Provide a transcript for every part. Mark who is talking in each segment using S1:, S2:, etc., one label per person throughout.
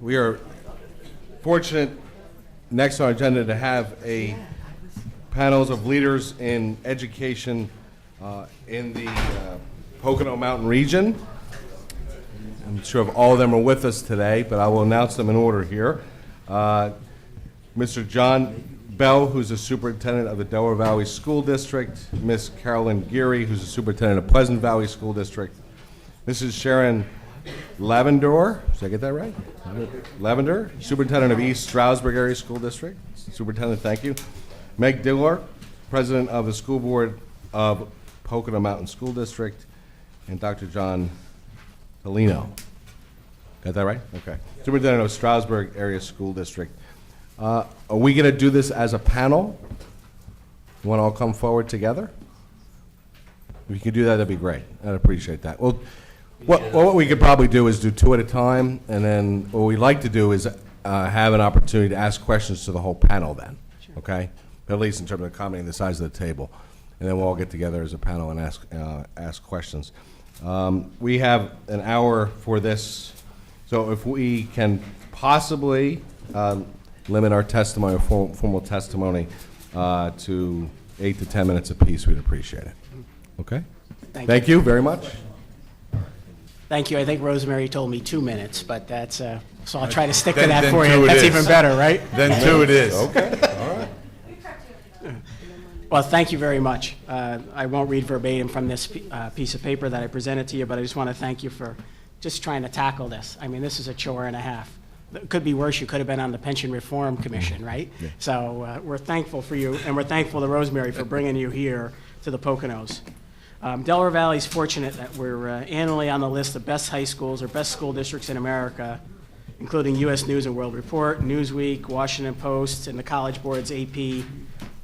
S1: We are fortunate next on our agenda to have a panels of leaders in education in the Pocono Mountain region. I'm sure of all of them are with us today, but I will announce them in order here. Mr. John Bell, who's the superintendent of the Delaware Valley School District, Ms. Carolyn Geary, who's the superintendent of Pleasant Valley School District, Mrs. Sharon Lavendor, did I get that right? Lavender, superintendent of East Stroudsburg Area School District. Superintendent, thank you. Meg Dillard, president of the School Board of Pocono Mountain School District, and Dr. John Polino. Got that right? Okay. Superintendent of Stroudsburg Area School District. Are we going to do this as a panel? You want to all come forward together? If you could do that, that'd be great. I'd appreciate that. Well, what we could probably do is do two at a time, and then what we'd like to do is have an opportunity to ask questions to the whole panel then, okay? At least in terms of accommodating the size of the table. And then we'll all get together as a panel and ask questions. We have an hour for this, so if we can possibly limit our testimony, formal testimony, to 8 to 10 minutes apiece, we'd appreciate it. Okay? Thank you very much.
S2: Thank you. I think Rosemary told me 2 minutes, but that's, so I'll try to stick to that for you. That's even better, right?
S3: Then 2 it is.
S1: Okay, all right.
S2: Well, thank you very much. I won't read verbatim from this piece of paper that I presented to you, but I just want to thank you for just trying to tackle this. I mean, this is a chore and a half. It could be worse. You could have been on the Pension Reform Commission, right? Yeah. So we're thankful for you, and we're thankful to Rosemary for bringing you here to the Poconos. Delaware Valley is fortunate that we're annually on the list of best high schools or best school districts in America, including U.S. News and World Report, Newsweek, Washington Post, and the College Board's AP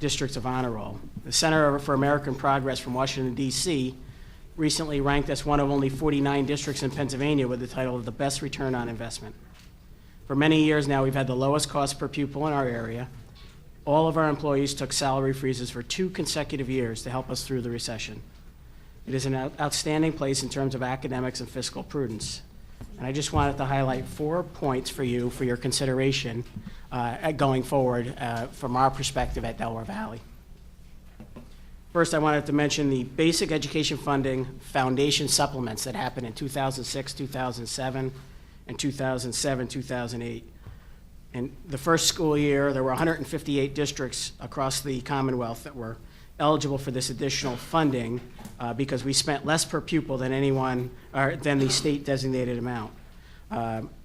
S2: Districts of Honor Roll. The Center for American Progress from Washington, D.C. recently ranked us one of only 49 districts in Pennsylvania with the title of the best return on investment. For many years now, we've had the lowest cost per pupil in our area. All of our employees took salary freezes for 2 consecutive years to help us through the recession. It is an outstanding place in terms of academics and fiscal prudence. And I just wanted to highlight 4 points for you for your consideration going forward from our perspective at Delaware Valley. First, I wanted to mention the basic education funding foundation supplements that happened in 2006, 2007, and 2007, 2008. In the first school year, there were 158 districts across the Commonwealth that were eligible for this additional funding because we spent less per pupil than than the state designated amount.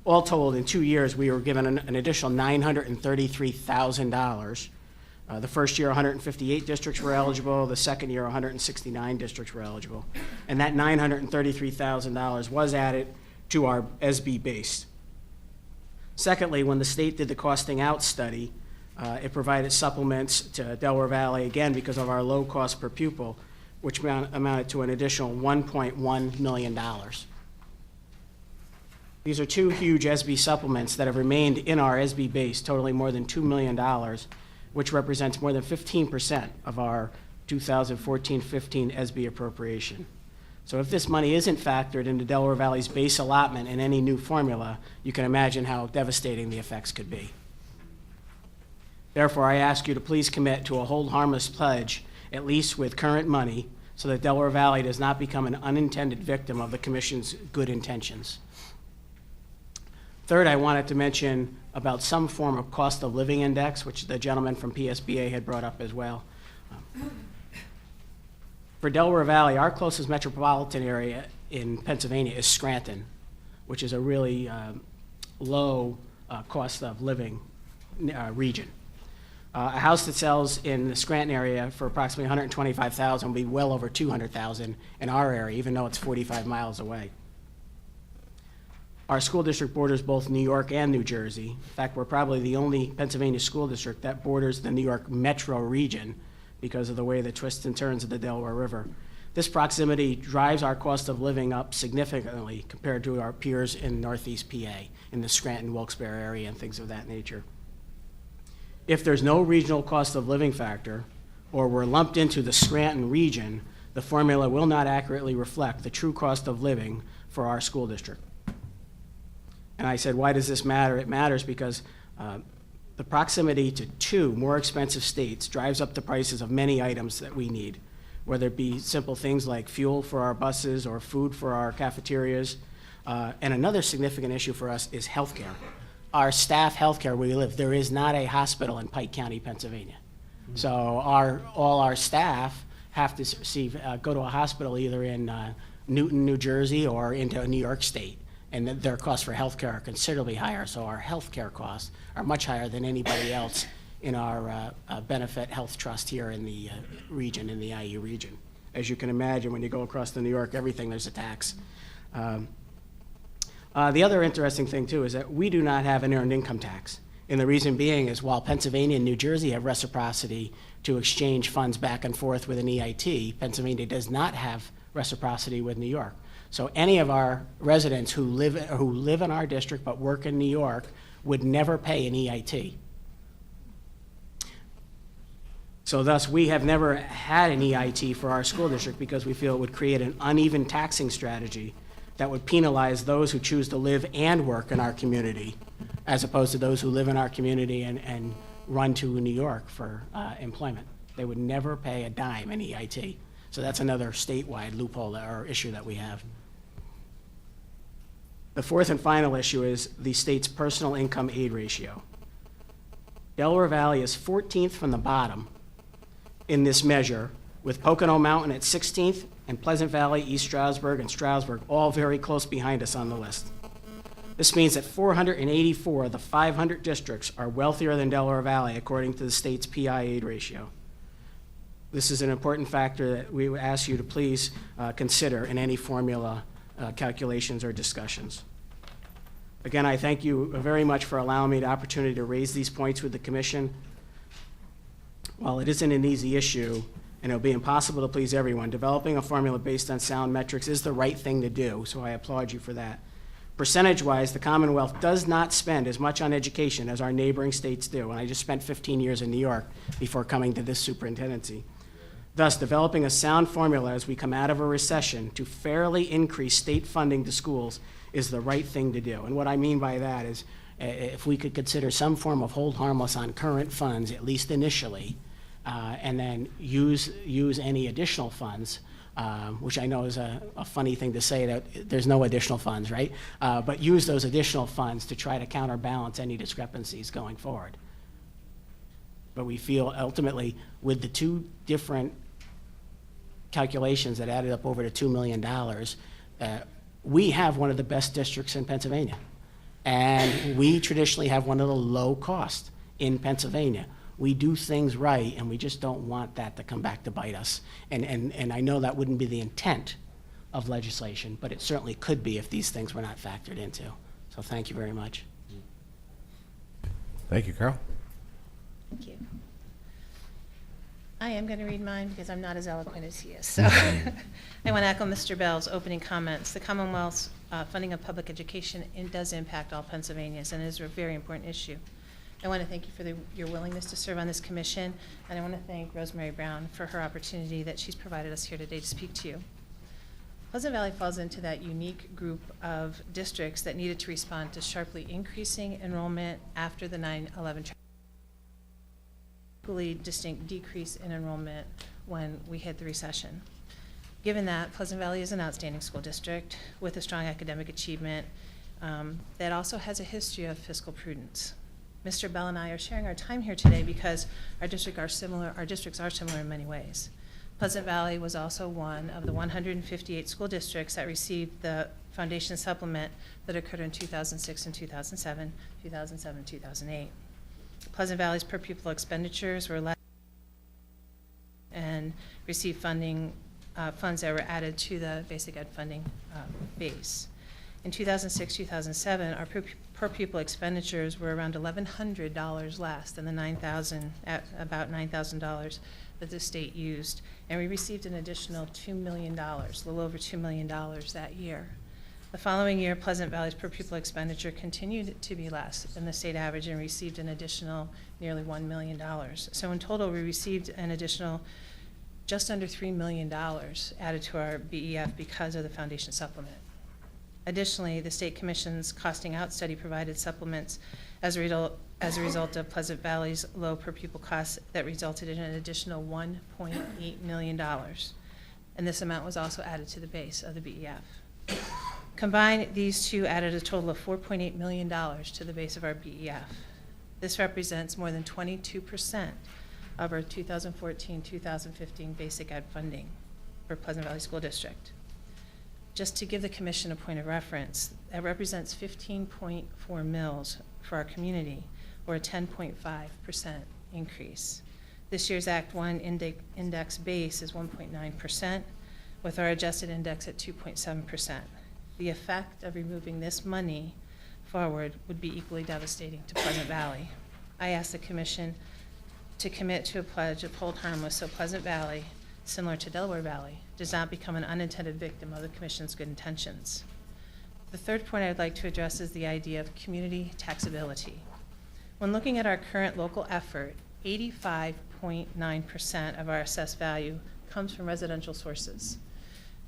S2: All told, in 2 years, we were given an additional $933,000. The first year, 158 districts were eligible. The second year, 169 districts were eligible. And that $933,000 was added to our SB base. Secondly, when the state did the costing out study, it provided supplements to Delaware Valley, again, because of our low cost per pupil, which amounted to an additional $1.1 million. These are 2 huge SB supplements that have remained in our SB base, totaling more than $2 million, which represents more than 15% of our 2014-15 SB appropriation. So if this money isn't factored into Delaware Valley's base allotment in any new formula, you can imagine how devastating the effects could be. Therefore, I ask you to please commit to a hold harmless pledge, at least with current money, so that Delaware Valley does not become an unintended victim of the Commission's good intentions. Third, I wanted to mention about some form of cost of living index, which the gentleman from PSBA had brought up as well. For Delaware Valley, our closest metropolitan area in Pennsylvania is Scranton, which is a really low cost of living region. A house that sells in the Scranton area for approximately $125,000 will be well over $200,000 in our area, even though it's 45 miles away. Our school district borders both New York and New Jersey. In fact, we're probably the only Pennsylvania school district that borders the New York metro region because of the way the twists and turns of the Delaware River. This proximity drives our cost of living up significantly compared to our peers in Northeast PA, in the Scranton, Wilkes-Barre area and things of that nature. If there's no regional cost of living factor, or we're lumped into the Scranton region, the formula will not accurately reflect the true cost of living for our school district. And I said, why does this matter? It matters because the proximity to two more expensive states drives up the prices of many items that we need, whether it be simple things like fuel for our buses or food for our cafeterias. And another significant issue for us is healthcare. Our staff healthcare where we live, there is not a hospital in Pike County, Pennsylvania. So all our staff have to go to a hospital either in Newton, New Jersey, or into New York State. And their costs for healthcare are considerably higher, so our healthcare costs are much higher than anybody else in our benefit health trust here in the region, in the IU region. As you can imagine, when you go across to New York, everything there's a tax. The other interesting thing, too, is that we do not have an earned income tax. And the reason being is while Pennsylvania and New Jersey have reciprocity to exchange funds back and forth with an EIT, Pennsylvania does not have reciprocity with New York. So any of our residents who live in our district but work in New York would never pay an EIT. So thus, we have never had an EIT for our school district because we feel it would create an uneven taxing strategy that would penalize those who choose to live and work in our community, as opposed to those who live in our community and run to New York for employment. They would never pay a dime in EIT. So that's another statewide loophole or issue that we have. The fourth and final issue is the state's personal income aid ratio. Delaware Valley is 14th from the bottom in this measure, with Pocono Mountain at 16th and Pleasant Valley, East Stroudsburg, and Stroudsburg all very close behind us on the list. This means that 484 of the 500 districts are wealthier than Delaware Valley, according to the state's PI aid ratio. This is an important factor that we would ask you to please consider in any formula calculations or discussions. Again, I thank you very much for allowing me the opportunity to raise these points with the commission. While it isn't an easy issue, and it'll be impossible to please everyone, developing a formula based on sound metrics is the right thing to do, so I applaud you for that. Percentage-wise, the Commonwealth does not spend as much on education as our neighboring states do, and I just spent 15 years in New York before coming to this superintendency. Thus, developing a sound formula as we come out of a recession to fairly increase state funding to schools is the right thing to do. And what I mean by that is if we could consider some form of hold harmless on current funds, at least initially, and then use any additional funds, which I know is a funny thing to say that there's no additional funds, right? But use those additional funds to try to counterbalance any discrepancies going forward. But we feel ultimately with the two different calculations that added up over to $2 million, we have one of the best districts in Pennsylvania. And we traditionally have one of the low costs in Pennsylvania. We do things right, and we just don't want that to come back to bite us. And I know that wouldn't be the intent of legislation, but it certainly could be if these things were not factored into. So thank you very much.
S1: Thank you, Carol.
S3: Thank you. I am going to read mine because I'm not as eloquent as he is. So I want to echo Mr. Bell's opening comments. The Commonwealth's funding of public education does impact all Pennsylvanians, and it is a very important issue. I want to thank you for your willingness to serve on this commission, and I want to thank Rosemary Brown for her opportunity that she's provided us here today to speak to you. Pleasant Valley falls into that unique group of districts that needed to respond to sharply increasing enrollment after the 9/11 equally distinct decrease in enrollment when we hit the recession. Given that, Pleasant Valley is an outstanding school district with a strong academic achievement that also has a history of fiscal prudence. Mr. Bell and I are sharing our time here today because our districts are similar in many ways. Pleasant Valley was also one of the 158 school districts that received the foundation supplement that occurred in 2006 and 2007, 2008. Pleasant Valley's per pupil expenditures were less and received funding funds that were added to the basic ed funding base. In 2006-2007, our per pupil expenditures were around $1,100 less than the about $9,000 that the state used, and we received an additional $2 million, a little over $2 million that year. The following year, Pleasant Valley's per pupil expenditure continued to be less than the state average and received an additional nearly $1 million. So in total, we received an additional just under $3 million added to our BEF because of the foundation supplement. Additionally, the State Commission's costing out study provided supplements as a result of Pleasant Valley's low per pupil costs that resulted in an additional $1.8 million. And this amount was also added to the base of the BEF. Combined, these two added a total of $4.8 million to the base of our BEF. This represents more than 22% of our 2014-2015 basic ed funding for Pleasant Valley School District. Just to give the commission a point of reference, that represents 15.4 mils for our community, or a 10.5% increase. This year's Act 1 index base is 1.9%, with our adjusted index at 2.7%. The effect of removing this money forward would be equally devastating to Pleasant Valley. I ask the commission to commit to a pledge of hold harmless so Pleasant Valley, similar to Delaware Valley, does not become an unintended victim of the commission's good intentions. The third point I'd like to address is the idea of community taxability. When looking at our current local effort, 85.9% of our assessed value comes from residential sources.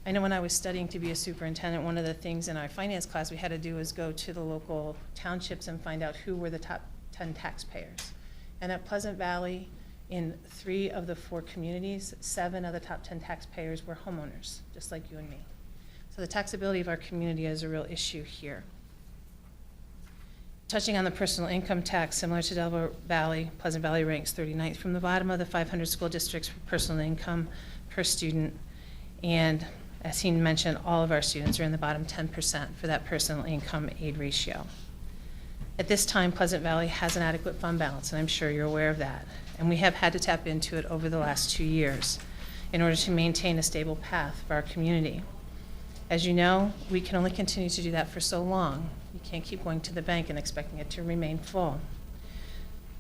S3: I know when I was studying to be a superintendent, one of the things in our finance class we had to do was go to the local townships and find out who were the top 10 taxpayers. And at Pleasant Valley, in 3 of the 4 communities, 7 of the top 10 taxpayers were homeowners, just like you and me. So the taxability of our community is a real issue here. Touching on the personal income tax, similar to Delaware Valley, Pleasant Valley ranks 39th from the bottom of the 500 school districts for personal income per student. And as he mentioned, all of our students are in the bottom 10% for that personal income aid ratio. At this time, Pleasant Valley has an adequate fund balance, and I'm sure you're aware of that. And we have had to tap into it over the last 2 years in order to maintain a stable path for our community. As you know, we can only continue to do that for so long. You can't keep going to the bank and expecting it to remain full.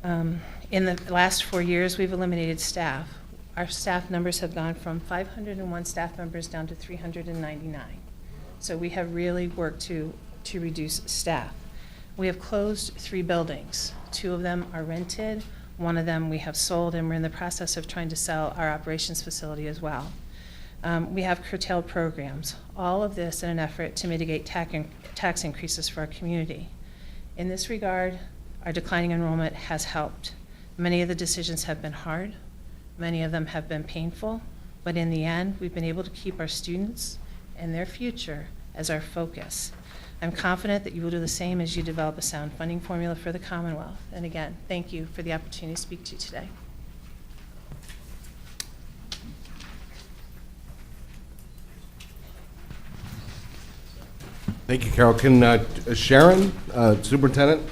S3: In the last 4 years, we've eliminated staff. Our staff numbers have gone from 501 staff members down to 399. So we have really worked to reduce staff. We have closed 3 buildings. 2 of them are rented. 1 of them we have sold, and we're in the process of trying to sell our operations facility as well. We have curtailed programs. All of this in an effort to mitigate tax increases for our community. In this regard, our declining enrollment has helped. Many of the decisions have been hard. Many of them have been painful. But in the end, we've been able to keep our students and their future as our focus. I'm confident that you will do the same as you develop a sound funding formula for the Commonwealth. And again, thank you for the opportunity to speak to you today.
S1: Thank you, Carol. Can Sharon, Superintendent,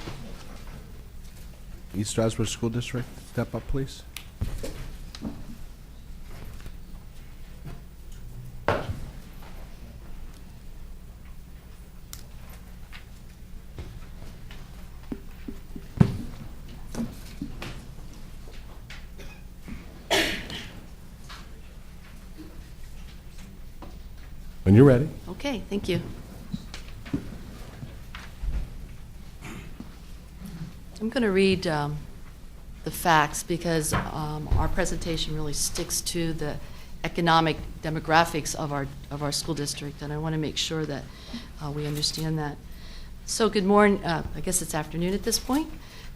S1: East Stroudsburg School District, step up, please? When you're ready.
S4: Okay, thank you. I'm going to read the facts because our presentation really sticks to the economic demographics of our school district, and I want to make sure that we understand that. So good morning, I guess it's afternoon at this point,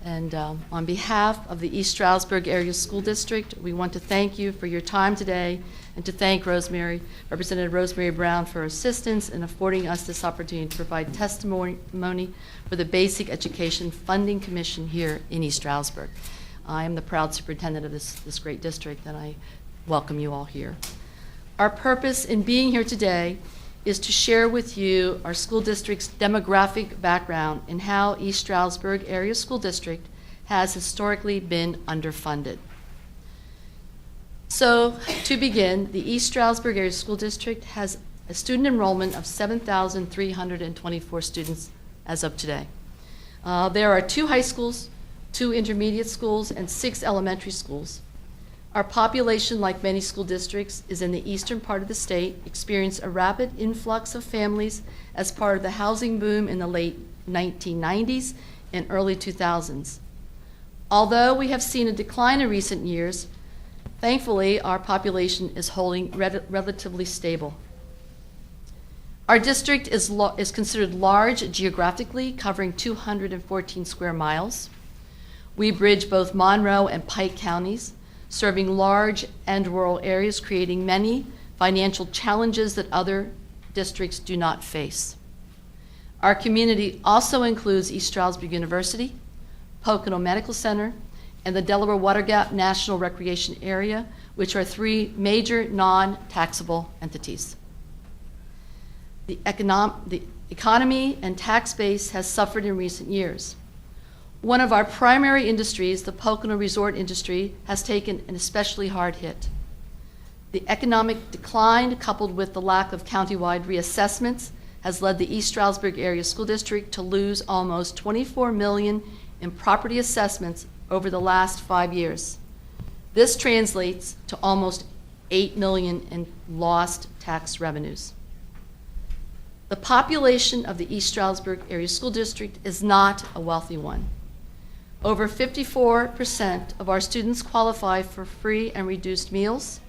S4: and on behalf of the East Stroudsburg Area School District, we want to thank you for your time today and to thank Representative Rosemary Brown for her assistance in affording us this opportunity to provide testimony for the Basic Education Funding Commission here in East Stroudsburg. I am the proud superintendent of this great district, and I welcome you all here. Our purpose in being here today is to share with you our school district's demographic background and how East Stroudsburg Area School District has historically been underfunded. So, to begin, the East Stroudsburg Area School District has a student enrollment of 7,324 students as of today. There are 2 high schools, 2 intermediate schools, and 6 elementary schools. Our population, like many school districts, is in the eastern part of the state, experienced a rapid influx of families as part of the housing boom in the late 1990s and early 2000s. Although we have seen a decline in recent years, thankfully, our population is holding relatively stable. Our district is considered large geographically, covering 214 square miles. We bridge both Monroe and Pike counties, serving large and rural areas, creating many financial challenges that other districts do not face. Our community also includes East Stroudsburg University, Pocono Medical Center, and the Delaware Water Gap National Recreation Area, which are three major non-taxable entities. The economy and tax base has suffered in recent years. One of our primary industries, the Pocono resort industry, has taken an especially hard hit. The economic decline, coupled with the lack of countywide reassessments, has led the East Stroudsburg Area School District to lose almost $24 million in property assessments over the last 5 years. This translates to almost $8 million in lost tax revenues. The population of the East Stroudsburg Area School District is not a wealthy one. Over 54% of our students qualify for free and reduced meals.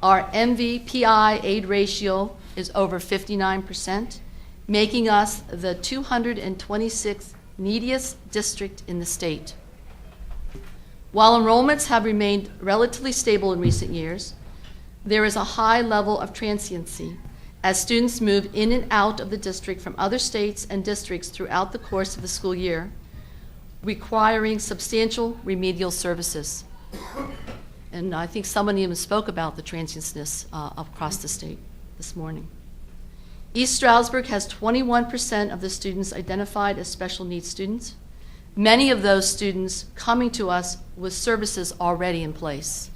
S4: Our MVPI aid ratio is over 59%, making us the 226th neediest district in the state. While enrollments have remained relatively stable in recent years, there is a high level of transiency as students move in and out of the district from other states and districts throughout the course of the school year, requiring substantial remedial services. And I think someone even spoke about the transientness across the state this morning. East Stroudsburg has 21% of the students identified as special needs students, many of those students coming to us with services already in place,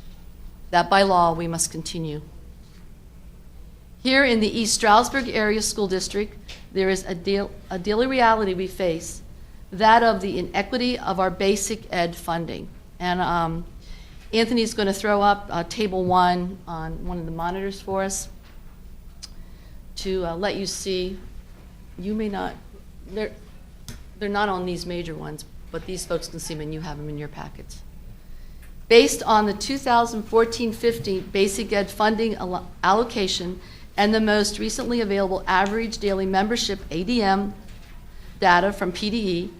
S4: that by law we must continue. Here in the East Stroudsburg Area School District, there is a daily reality we face, that of the inequity of our basic ed funding. And Anthony's going to throw up table 1 on one of the monitors for us to let you see. You may not, they're not on these major ones, but these folks can see them and you have them in your packets. Based on the 2014-15 basic ed funding allocation and the most recently available average daily membership ADM data from PDE,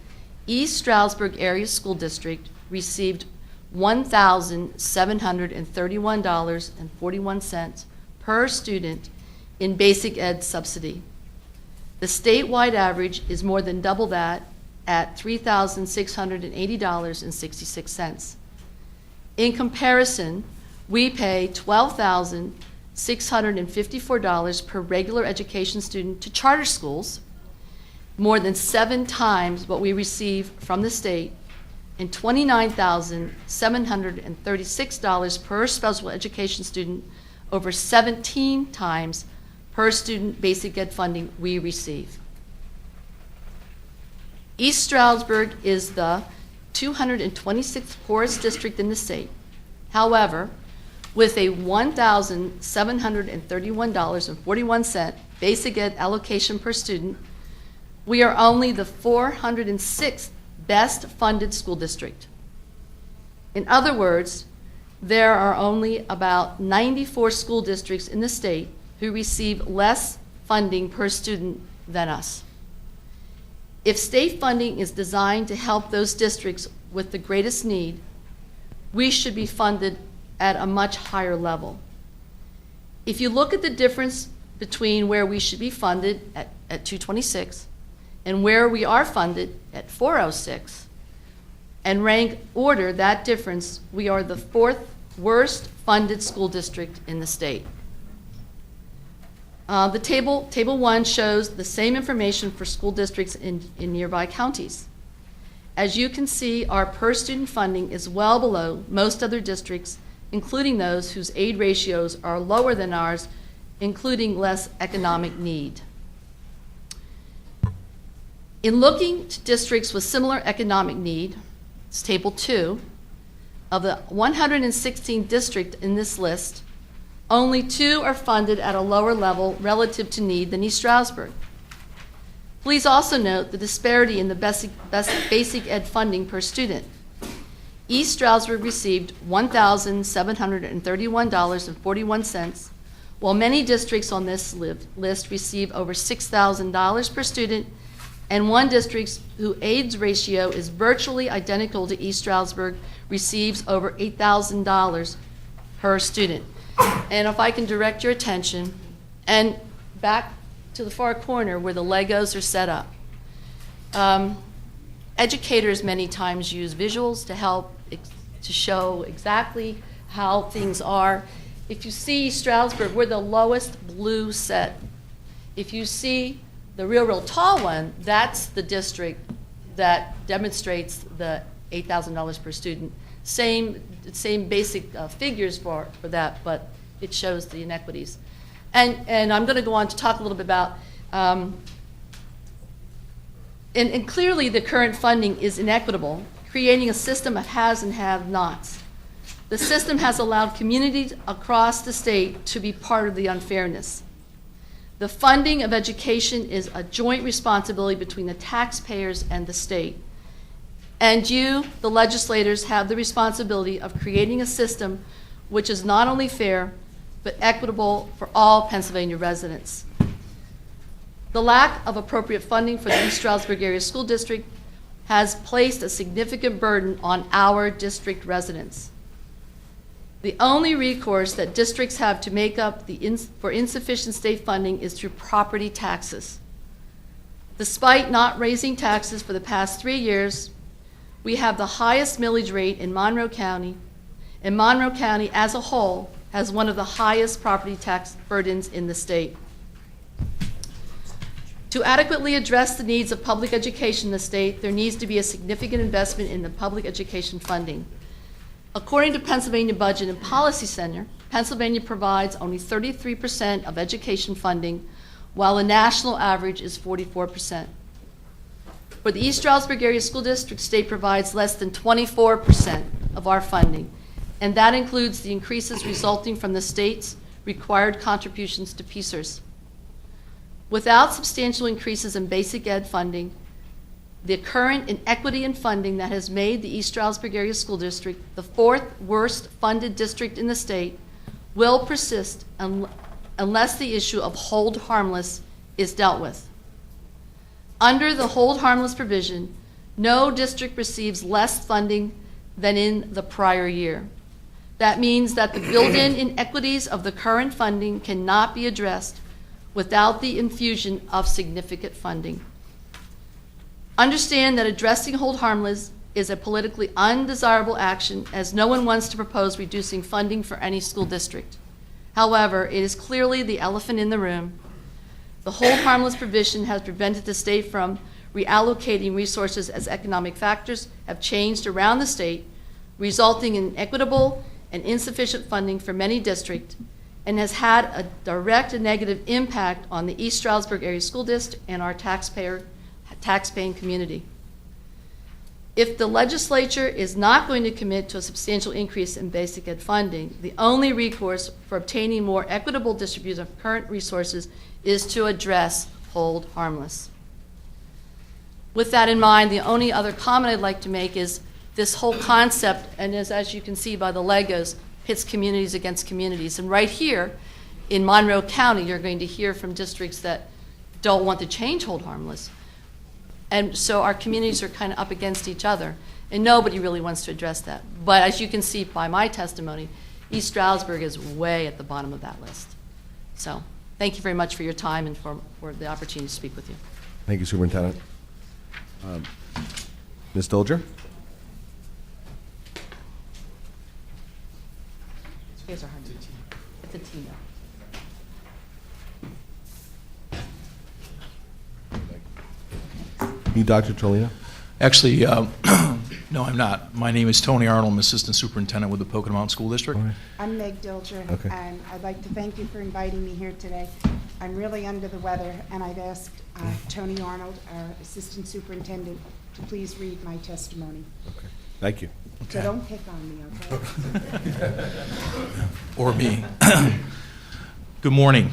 S4: East Stroudsburg Area School District received $1,731.41 per student in basic ed subsidy. The statewide average is more than double that at $3,680.66. In comparison, we pay $12,654 per regular education student to charter schools, more than 7 times what we receive from the state, and $29,736 per special education student, over 17 times per student basic ed funding we receive. East Stroudsburg is the 226th poorest district in the state. However, with a $1,731.41 basic ed allocation per student, we are only the 406th best funded school district. In other words, there are only about 94 school districts in the state who receive less funding per student than us. If state funding is designed to help those districts with the greatest need, we should be funded at a much higher level. If you look at the difference between where we should be funded at 226 and where we are funded at 406, and rank order that difference, we are the 4th worst funded school district in the state. The table 1 shows the same information for school districts in nearby counties. As you can see, our per student funding is well below most other districts, including those whose aid ratios are lower than ours, including less economic need. In looking to districts with similar economic need, it's table 2, of the 116 districts in this list, only 2 are funded at a lower level relative to need than East Stroudsburg. Please also note the disparity in the basic ed funding per student. East Stroudsburg received $1,731.41, while many districts on this list receive over $6,000 per student, and one district whose AIDS ratio is virtually identical to East Stroudsburg receives over $8,000 per student. And if I can direct your attention, and back to the far corner where the Legos are set up. Educators many times use visuals to help to show exactly how things are. If you see Stroudsburg, we're the lowest blue set. If you see the real tall one, that's the district that demonstrates the $8,000 per student. Same basic figures for that, but it shows the inequities. And I'm going to go on to talk a little bit about, and clearly the current funding is inequitable, creating a system of haves and have-nots. The system has allowed communities across the state to be part of the unfairness. The funding of education is a joint responsibility between the taxpayers and the state. And you, the legislators, have the responsibility of creating a system which is not only fair, but equitable for all Pennsylvania residents. The lack of appropriate funding for the East Stroudsburg Area School District has placed a significant burden on our district residents. The only recourse that districts have to make up for insufficient state funding is through property taxes. Despite not raising taxes for the past 3 years, we have the highest millage rate in Monroe County, and Monroe County as a whole has one of the highest property tax burdens in the state. To adequately address the needs of public education in the state, there needs to be a significant investment in the public education funding. According to Pennsylvania Budget and Policy Center, Pennsylvania provides only 33% of education funding, while the national average is 44%. For the East Stroudsburg Area School District, state provides less than 24% of our funding, and that includes the increases resulting from the state's required contributions to PSERS. Without substantial increases in basic ed funding, the current inequity in funding that has made the East Stroudsburg Area School District the 4th worst funded district in the state will persist unless the issue of hold harmless is dealt with. Under the hold harmless provision, no district receives less funding than in the prior year. That means that the built-in inequities of the current funding cannot be addressed without the infusion of significant funding. Understand that addressing hold harmless is a politically undesirable action, as no one wants to propose reducing funding for any school district. However, it is clearly the elephant in the room. The hold harmless provision has prevented the state from reallocating resources as economic factors have changed around the state, resulting in inequitable and insufficient funding for many districts, and has had a direct and negative impact on the East Stroudsburg Area School District and our taxpaying community. If the legislature is not going to commit to a substantial increase in basic ed funding, the only recourse for obtaining more equitable distribution of current resources is to address hold harmless. With that in mind, the only other comment I'd like to make is this whole concept, and as you can see by the Legos, pits communities against communities. And right here in Monroe County, you're going to hear from districts that don't want to change hold harmless. And so our communities are kind of up against each other, and nobody really wants to address that. But as you can see by my testimony, East Stroudsburg is way at the bottom of that list. So thank you very much for your time and for the opportunity to speak with you.
S1: Thank you, Superintendent. Ms. Dolger?
S4: Here's our 100. It's a team now.
S1: You, Dr. Trolino?
S5: Actually, no, I'm not. My name is Tony Arnold. I'm Assistant Superintendent with the Pocono Mountain School District.
S1: All right.
S6: I'm Meg Dilger,
S1: Okay.
S6: and I'd like to thank you for inviting me here today. I'm really under the weather, and I've asked Tony Arnold, our Assistant Superintendent, to please read my testimony.
S1: Okay. Thank you.
S6: So
S5: Okay.
S6: don't pick on me, okay?
S5: Or me. Good morning.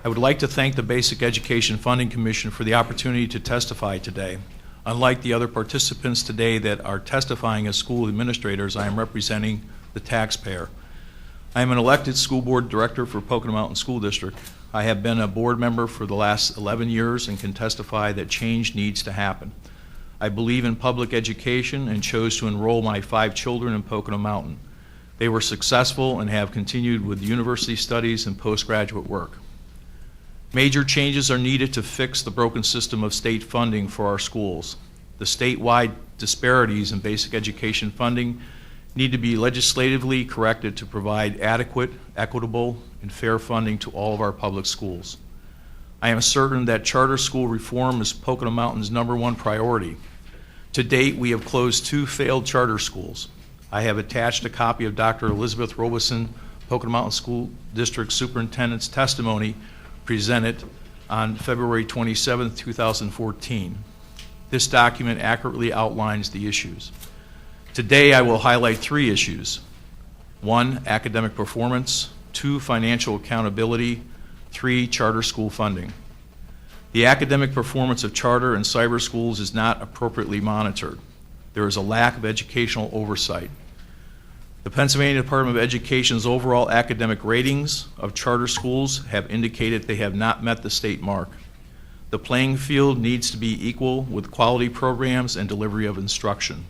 S5: I would like to thank the Basic Education Funding Commission for the opportunity to testify today. Unlike the other participants today that are testifying as school administrators, I am representing the taxpayer. I am an elected school board director for Pocono Mountain School District. I have been a board member for the last 11 years and can testify that change needs to happen. I believe in public education and chose to enroll my 5 children in Pocono Mountain. They were successful and have continued with university studies and postgraduate work. Major changes are needed to fix the broken system of state funding for our schools. The statewide disparities in basic education funding need to be legislatively corrected to provide adequate, equitable, and fair funding to all of our public schools. I am certain that charter school reform is Pocono Mountain's #1 priority. To date, we have closed 2 failed charter schools. I have attached a copy of Dr. Elizabeth Robeson, Pocono Mountain School District Superintendent's testimony presented on February 27, 2014. This document accurately outlines the issues. Today, I will highlight 3 issues. 1, academic performance. 2, financial accountability. 3, charter school funding. The academic performance of charter and cyber schools is not appropriately monitored. There is a lack of educational oversight. The Pennsylvania Department of Education's overall academic ratings of charter schools have indicated they have not met the state mark. The playing field needs to be equal with quality programs and delivery of instruction.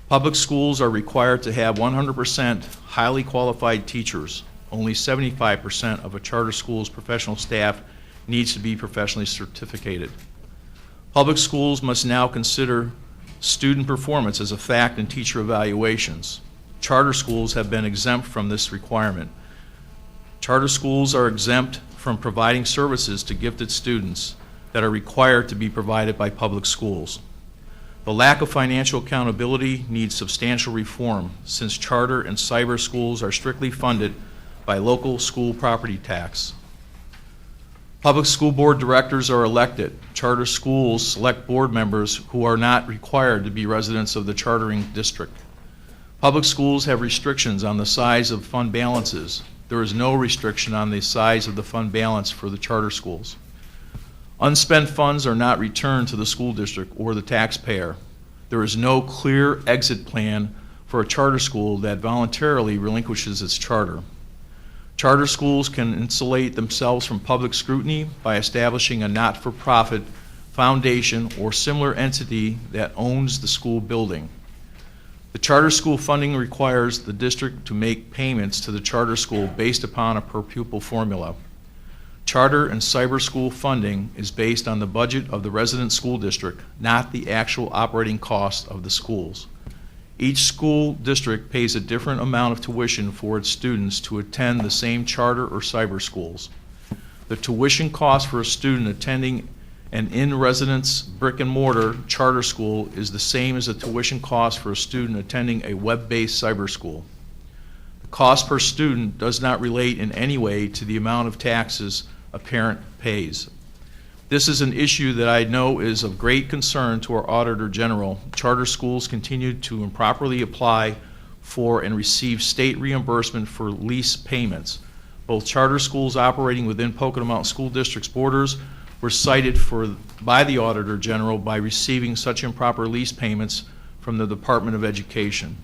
S5: Public schools are required to have 100% highly qualified teachers. Only 75% of a charter school's professional staff needs to be professionally certificated. Public schools must now consider student performance as a fact in teacher evaluations. Charter schools have been exempt from this requirement. Charter schools are exempt from providing services to gifted students that are required to be provided by public schools. The lack of financial accountability needs substantial reform, since charter and cyber schools are strictly funded by local school property tax. Public school board directors are elected. Charter schools select board members who are not required to be residents of the chartering district. Public schools have restrictions on the size of fund balances. There is no restriction on the size of the fund balance for the charter schools. Unspent funds are not returned to the school district or the taxpayer. There is no clear exit plan for a charter school that voluntarily relinquishes its charter. Charter schools can insulate themselves from public scrutiny by establishing a not-for-profit foundation or similar entity that owns the school building. The charter school funding requires the district to make payments to the charter school based upon a per-pupil formula. Charter and cyber school funding is based on the budget of the resident school district, not the actual operating cost of the schools. Each school district pays a different amount of tuition for its students to attend the same charter or cyber schools. The tuition cost for a student attending an in-residence brick-and-mortar charter school is the same as the tuition cost for a student attending a web-based cyber school. The cost per student does not relate in any way to the amount of taxes a parent pays. This is an issue that I know is of great concern to our Auditor General. Charter schools continue to improperly apply for and receive state reimbursement for lease payments. Both charter schools operating within Pocono Mountain School District's borders were cited by the Auditor General by receiving such improper lease payments from the Department of Education.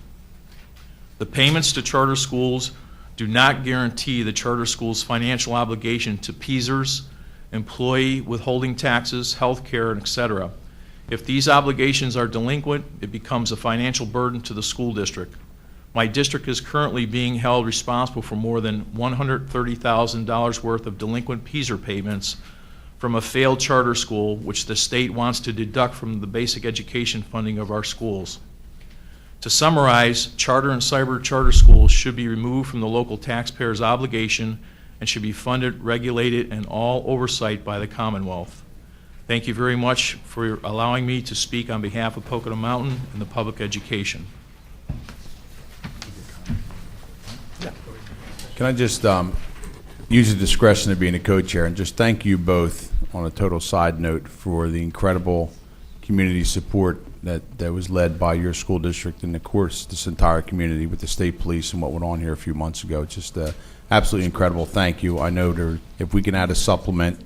S5: The payments to charter schools do not guarantee the charter school's financial obligation to PESers, employee withholding taxes, health care, etc. If these obligations are delinquent, it becomes a financial burden to the school district. My district is currently being held responsible for more than $130,000 worth of delinquent PESer payments from a failed charter school, which the state wants to deduct from the basic education funding of our schools. To summarize, charter and cyber charter schools should be removed from the local taxpayer's obligation and should be funded, regulated, and all oversight by the Commonwealth. Thank you very much for allowing me to speak on behalf of Pocono Mountain and the public education.
S7: Can I just use the discretion of being a co-chair and just thank you both on a total side note for the incredible community support that was led by your school district and, of course, this entire community with the state police and what went on here a few months ago. It's just absolutely incredible. Thank you. I know if we can add a supplement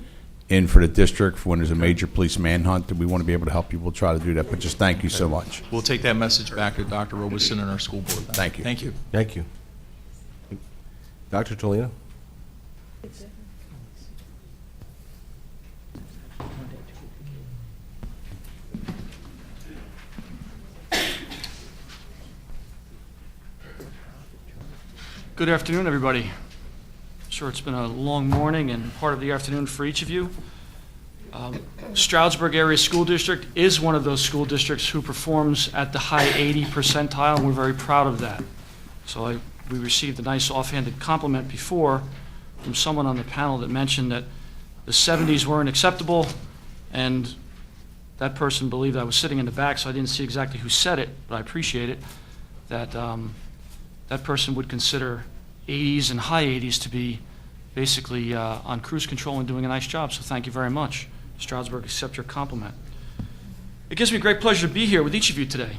S7: in for the district for when there's a major police manhunt, that we want to be able to help you, we'll try to do that. But just thank you so much.
S5: We'll take that message back to Dr. Robeson and our school board.
S7: Thank you.
S5: Thank you.
S1: Thank you. Dr. Tolino?
S8: Good afternoon, everybody. Sure, it's been a long morning and part of the afternoon for each of you. Stroudsburg Area School District is one of those school districts who performs at the high 80 percentile, and we're very proud of that. So we received a nice offhanded compliment before from someone on the panel that mentioned that the 70s weren't acceptable, and that person believed I was sitting in the back, so I didn't see exactly who said it, but I appreciate it, that that person would consider 80s and high 80s to be basically on cruise control and doing a nice job, so thank you very much. Stroudsburg, accept your compliment. It gives me great pleasure to be here with each of you today.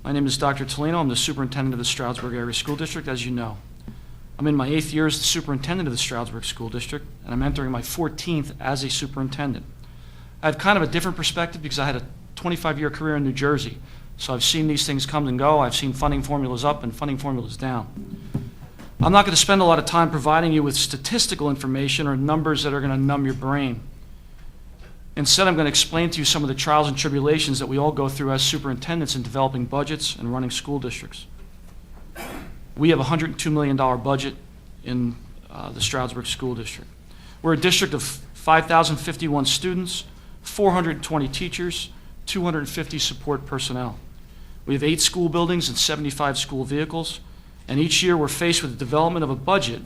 S8: My name is Dr. Tolino. I'm the superintendent of the Stroudsburg Area School District, as you know. I'm in my 8th year as the superintendent of the Stroudsburg School District, and I'm entering my 14th as a superintendent. I have kind of a different perspective because I had a 25-year career in New Jersey, so I've seen these things come and go. I've seen funding formulas up and funding formulas down. I'm not going to spend a lot of time providing you with statistical information or numbers that are going to numb your brain. Instead, I'm going to explain to you some of the trials and tribulations that we all go through as superintendents in developing budgets and running school districts. We have a $102 million budget in the Stroudsburg School District. We're a district of 5,051 students, 420 teachers, 250 support personnel. We have 8 school buildings and 75 school vehicles, and each year we're faced with the development of a budget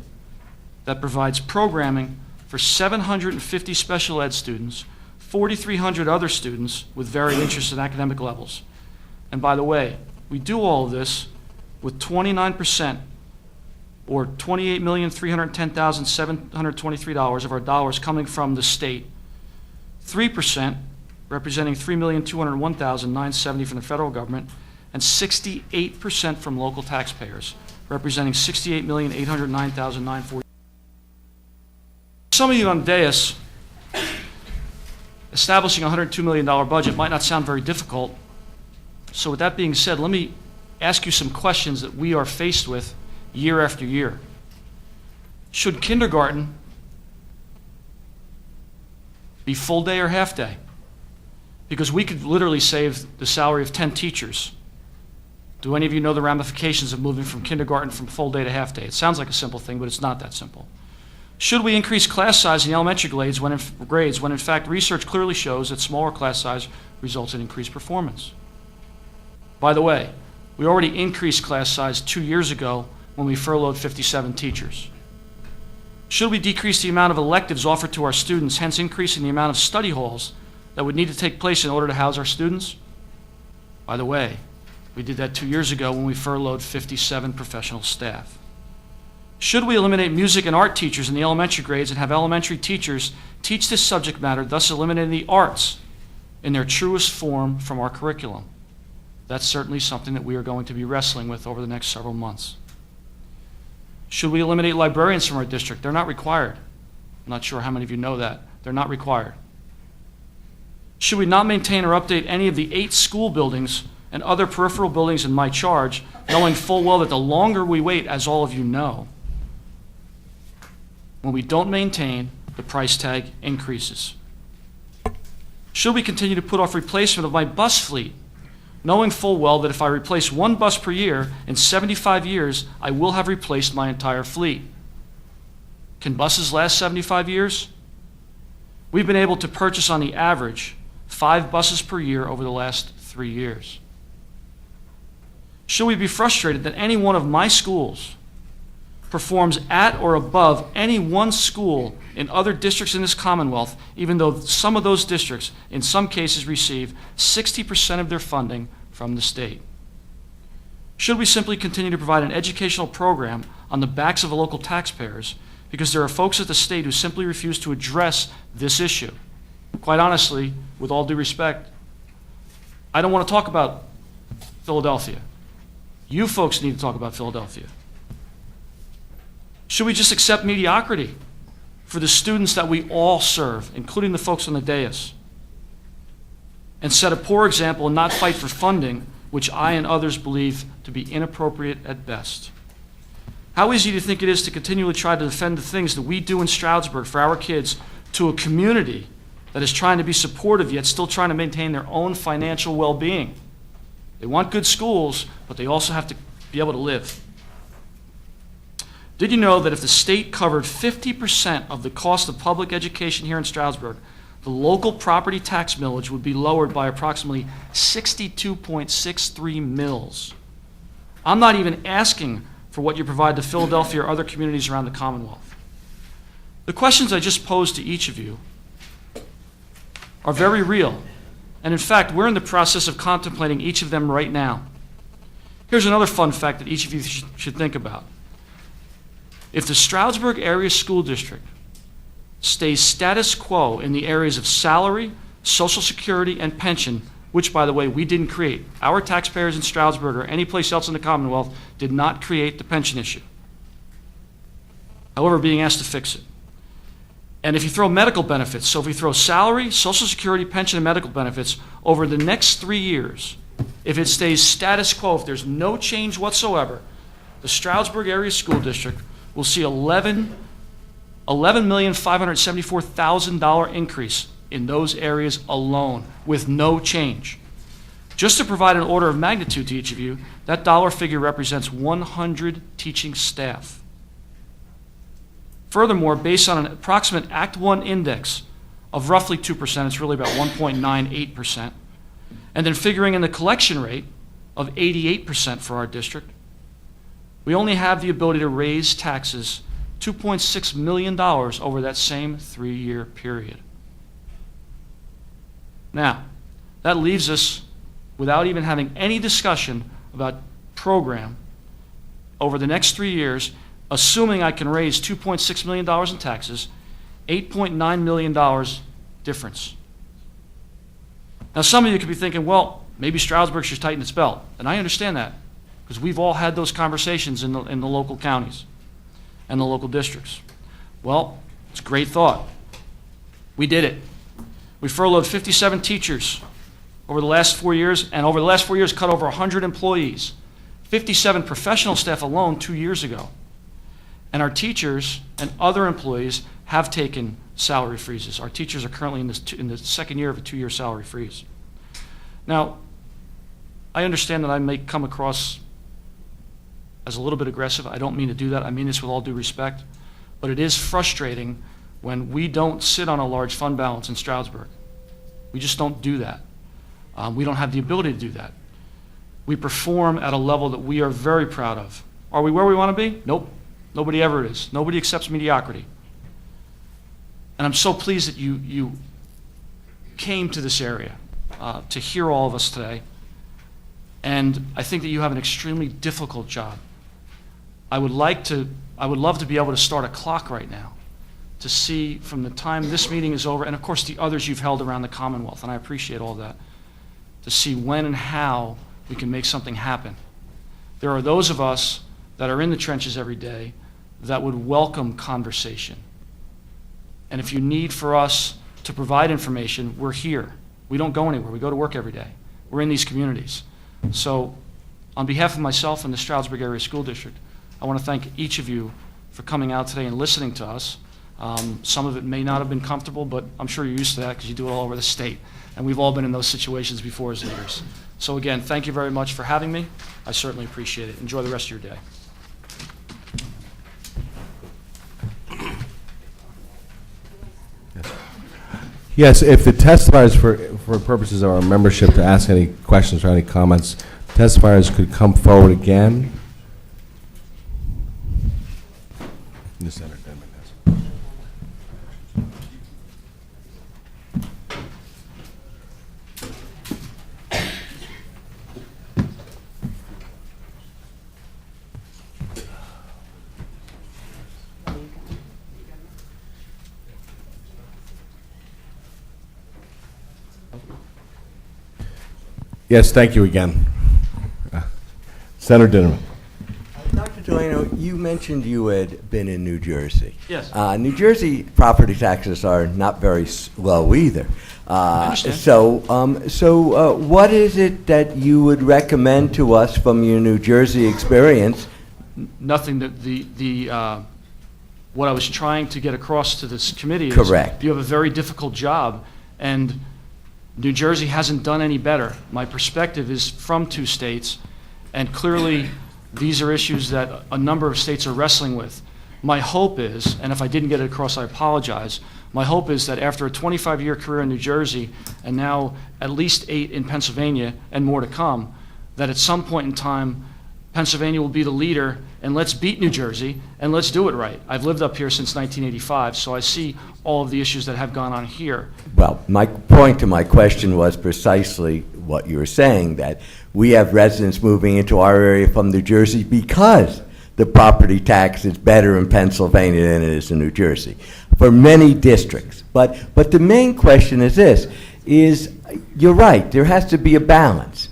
S8: that provides programming for 750 special ed students, 4,300 other students with varied interests and academic levels. And by the way, we do all of this with 29%, or $28,310,723 of our dollars coming from the state, 3%, representing $3,201,970 from the federal government, and 68% from local taxpayers, representing $68,809,940. Some of you on the dais, establishing a $102 million budget might not sound very difficult. So with that being said, let me ask you some questions that we are faced with year after year. Should kindergarten be full day or half day? Because we could literally save the salary of 10 teachers. Do any of you know the ramifications of moving from kindergarten from full day to half day? It sounds like a simple thing, but it's not that simple. Should we increase class size in the elementary grades when in fact research clearly shows that smaller class size results in increased performance? By the way, we already increased class size 2 years ago when we furloughed 57 teachers. Should we decrease the amount of electives offered to our students, hence increasing the amount of study halls that would need to take place in order to house our students? By the way, we did that 2 years ago when we furloughed 57 professional staff. Should we eliminate music and art teachers in the elementary grades and have elementary teachers teach this subject matter, thus eliminating the arts in their truest form from our curriculum? That's certainly something that we are going to be wrestling with over the next several months. Should we eliminate librarians from our district? They're not required. I'm not sure how many of you know that. They're not required. Should we not maintain or update any of the 8 school buildings and other peripheral buildings in my charge, knowing full well that the longer we wait, as all of you know, when we don't maintain, the price tag increases? Should we continue to put off replacement of my bus fleet, knowing full well that if I replace 1 bus per year, in 75 years, I will have replaced my entire fleet? Can buses last 75 years? We've been able to purchase on the average 5 buses per year over the last 3 years. Should we be frustrated that any one of my schools performs at or above any one school in other districts in this Commonwealth, even though some of those districts, in some cases, receive 60% of their funding from the state? Should we simply continue to provide an educational program on the backs of the local taxpayers because there are folks at the state who simply refuse to address this issue? Quite honestly, with all due respect, I don't want to talk about Philadelphia. You folks need to talk about Philadelphia. Should we just accept mediocrity for the students that we all serve, including the folks on the dais, and set a poor example and not fight for funding, which I and others believe to be inappropriate at best? How easy do you think it is to continually try to defend the things that we do in Stroudsburg for our kids to a community that is trying to be supportive yet still trying to maintain their own financial well-being? They want good schools, but they also have to be able to live. Did you know that if the state covered 50% of the cost of public education here in Stroudsburg, the local property tax millage would be lowered by approximately 62.63 mils? I'm not even asking for what you provide to Philadelphia or other communities around the Commonwealth. The questions I just posed to each of you are very real. And in fact, we're in the process of contemplating each of them right now. Here's another fun fact that each of you should think about. If the Stroudsburg Area School District stays status quo in the areas of salary, Social Security, and pension, which, by the way, we didn't create. Our taxpayers in Stroudsburg or any place else in the Commonwealth did not create the pension issue. However, being asked to fix it. And if you throw medical benefits, so if we throw salary, Social Security, pension, and medical benefits over the next 3 years, if it stays status quo, if there's no change whatsoever, the Stroudsburg Area School District will see $11,574,000 increase in those areas alone with no change. Just to provide an order of magnitude to each of you, that dollar figure represents 100 teaching staff. Furthermore, based on an approximate Act 1 index of roughly 2%, it's really about 1.98%, and then figuring in the collection rate of 88% for our district, we only have the ability to raise taxes $2.6 million over that same 3-year period. Now, that leaves us without even having any discussion about program over the next 3 years, assuming I can raise $2.6 million in taxes, $8.9 million difference. Now, some of you could be thinking, well, maybe Stroudsburg should tighten its belt. And I understand that, because we've all had those conversations in the local counties and the local districts. Well, it's a great thought. We did it. We furloughed 57 teachers over the last 4 years, and over the last 4 years cut over 100 employees, 57 professional staff alone 2 years ago. And our teachers and other employees have taken salary freezes. Our teachers are currently in the second year of a 2-year salary freeze. Now, I understand that I may come across as a little bit aggressive. I don't mean to do that. I mean this with all due respect. But it is frustrating when we don't sit on a large fund balance in Stroudsburg. We just don't do that. We don't have the ability to do that. We perform at a level that we are very proud of. Are we where we want to be? Nope. Nobody ever is. Nobody accepts mediocrity. And I'm so pleased that you came to this area to hear all of us today. And I think that you have an extremely difficult job. I would love to be able to start a clock right now to see from the time this meeting is over, and of course the others you've held around the Commonwealth, and I appreciate all that, to see when and how we can make something happen. There are those of us that are in the trenches every day that would welcome conversation. And if you need for us to provide information, we're here. We don't go anywhere. We go to work every day. We're in these communities. So on behalf of myself and the Stroudsburg Area School District, I want to thank each of you for coming out today and listening to us. Some of it may not have been comfortable, but I'm sure you're used to that because you do it all over the state. And we've all been in those situations before as leaders. So again, thank you very much for having me. I certainly appreciate it. Enjoy the rest of your day.
S1: Yes, if the testifiers, for purposes of our membership, to ask any questions or any comments, testifiers could come forward again. In the center. Yes, thank you again. Senator Dinnerman.
S9: Dr. Delano, you mentioned you had been in New Jersey.
S8: Yes.
S9: New Jersey property taxes are not very low either.
S8: I understand.
S9: So what is it that you would recommend to us from your New Jersey experience
S8: nothing that what I was trying to get across to this committee is
S9: Correct.
S8: you have a very difficult job, and New Jersey hasn't done any better. My perspective is from 2 states, and clearly these are issues that a number of states are wrestling with. My hope is, and if I didn't get it across, I apologize, my hope is that after a 25-year career in New Jersey, and now at least 8 in Pennsylvania, and more to come, that at some point in time, Pennsylvania will be the leader, and let's beat New Jersey, and let's do it right. I've lived up here since 1985, so I see all of the issues that have gone on here.
S9: Well, my point to my question was precisely what you were saying, that we have residents moving into our area from New Jersey because the property tax is better in Pennsylvania than it is in New Jersey, for many districts. But the main question is this, you're right, there has to be a balance.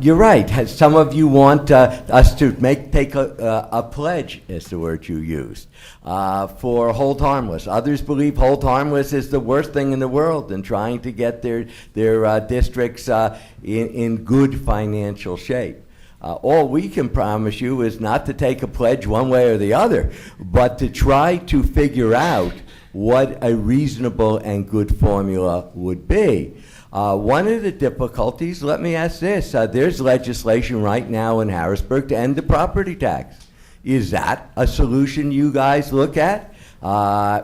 S9: You're right. Some of you want us to take a pledge, is the word you used, for hold harmless. Others believe hold harmless is the worst thing in the world and trying to get their districts in good financial shape. All we can promise you is not to take a pledge one way or the other, but to try to figure out what a reasonable and good formula would be. One of the difficulties, let me ask this, there's legislation right now in Harrisburg to end the property tax. Is that a solution you guys look at?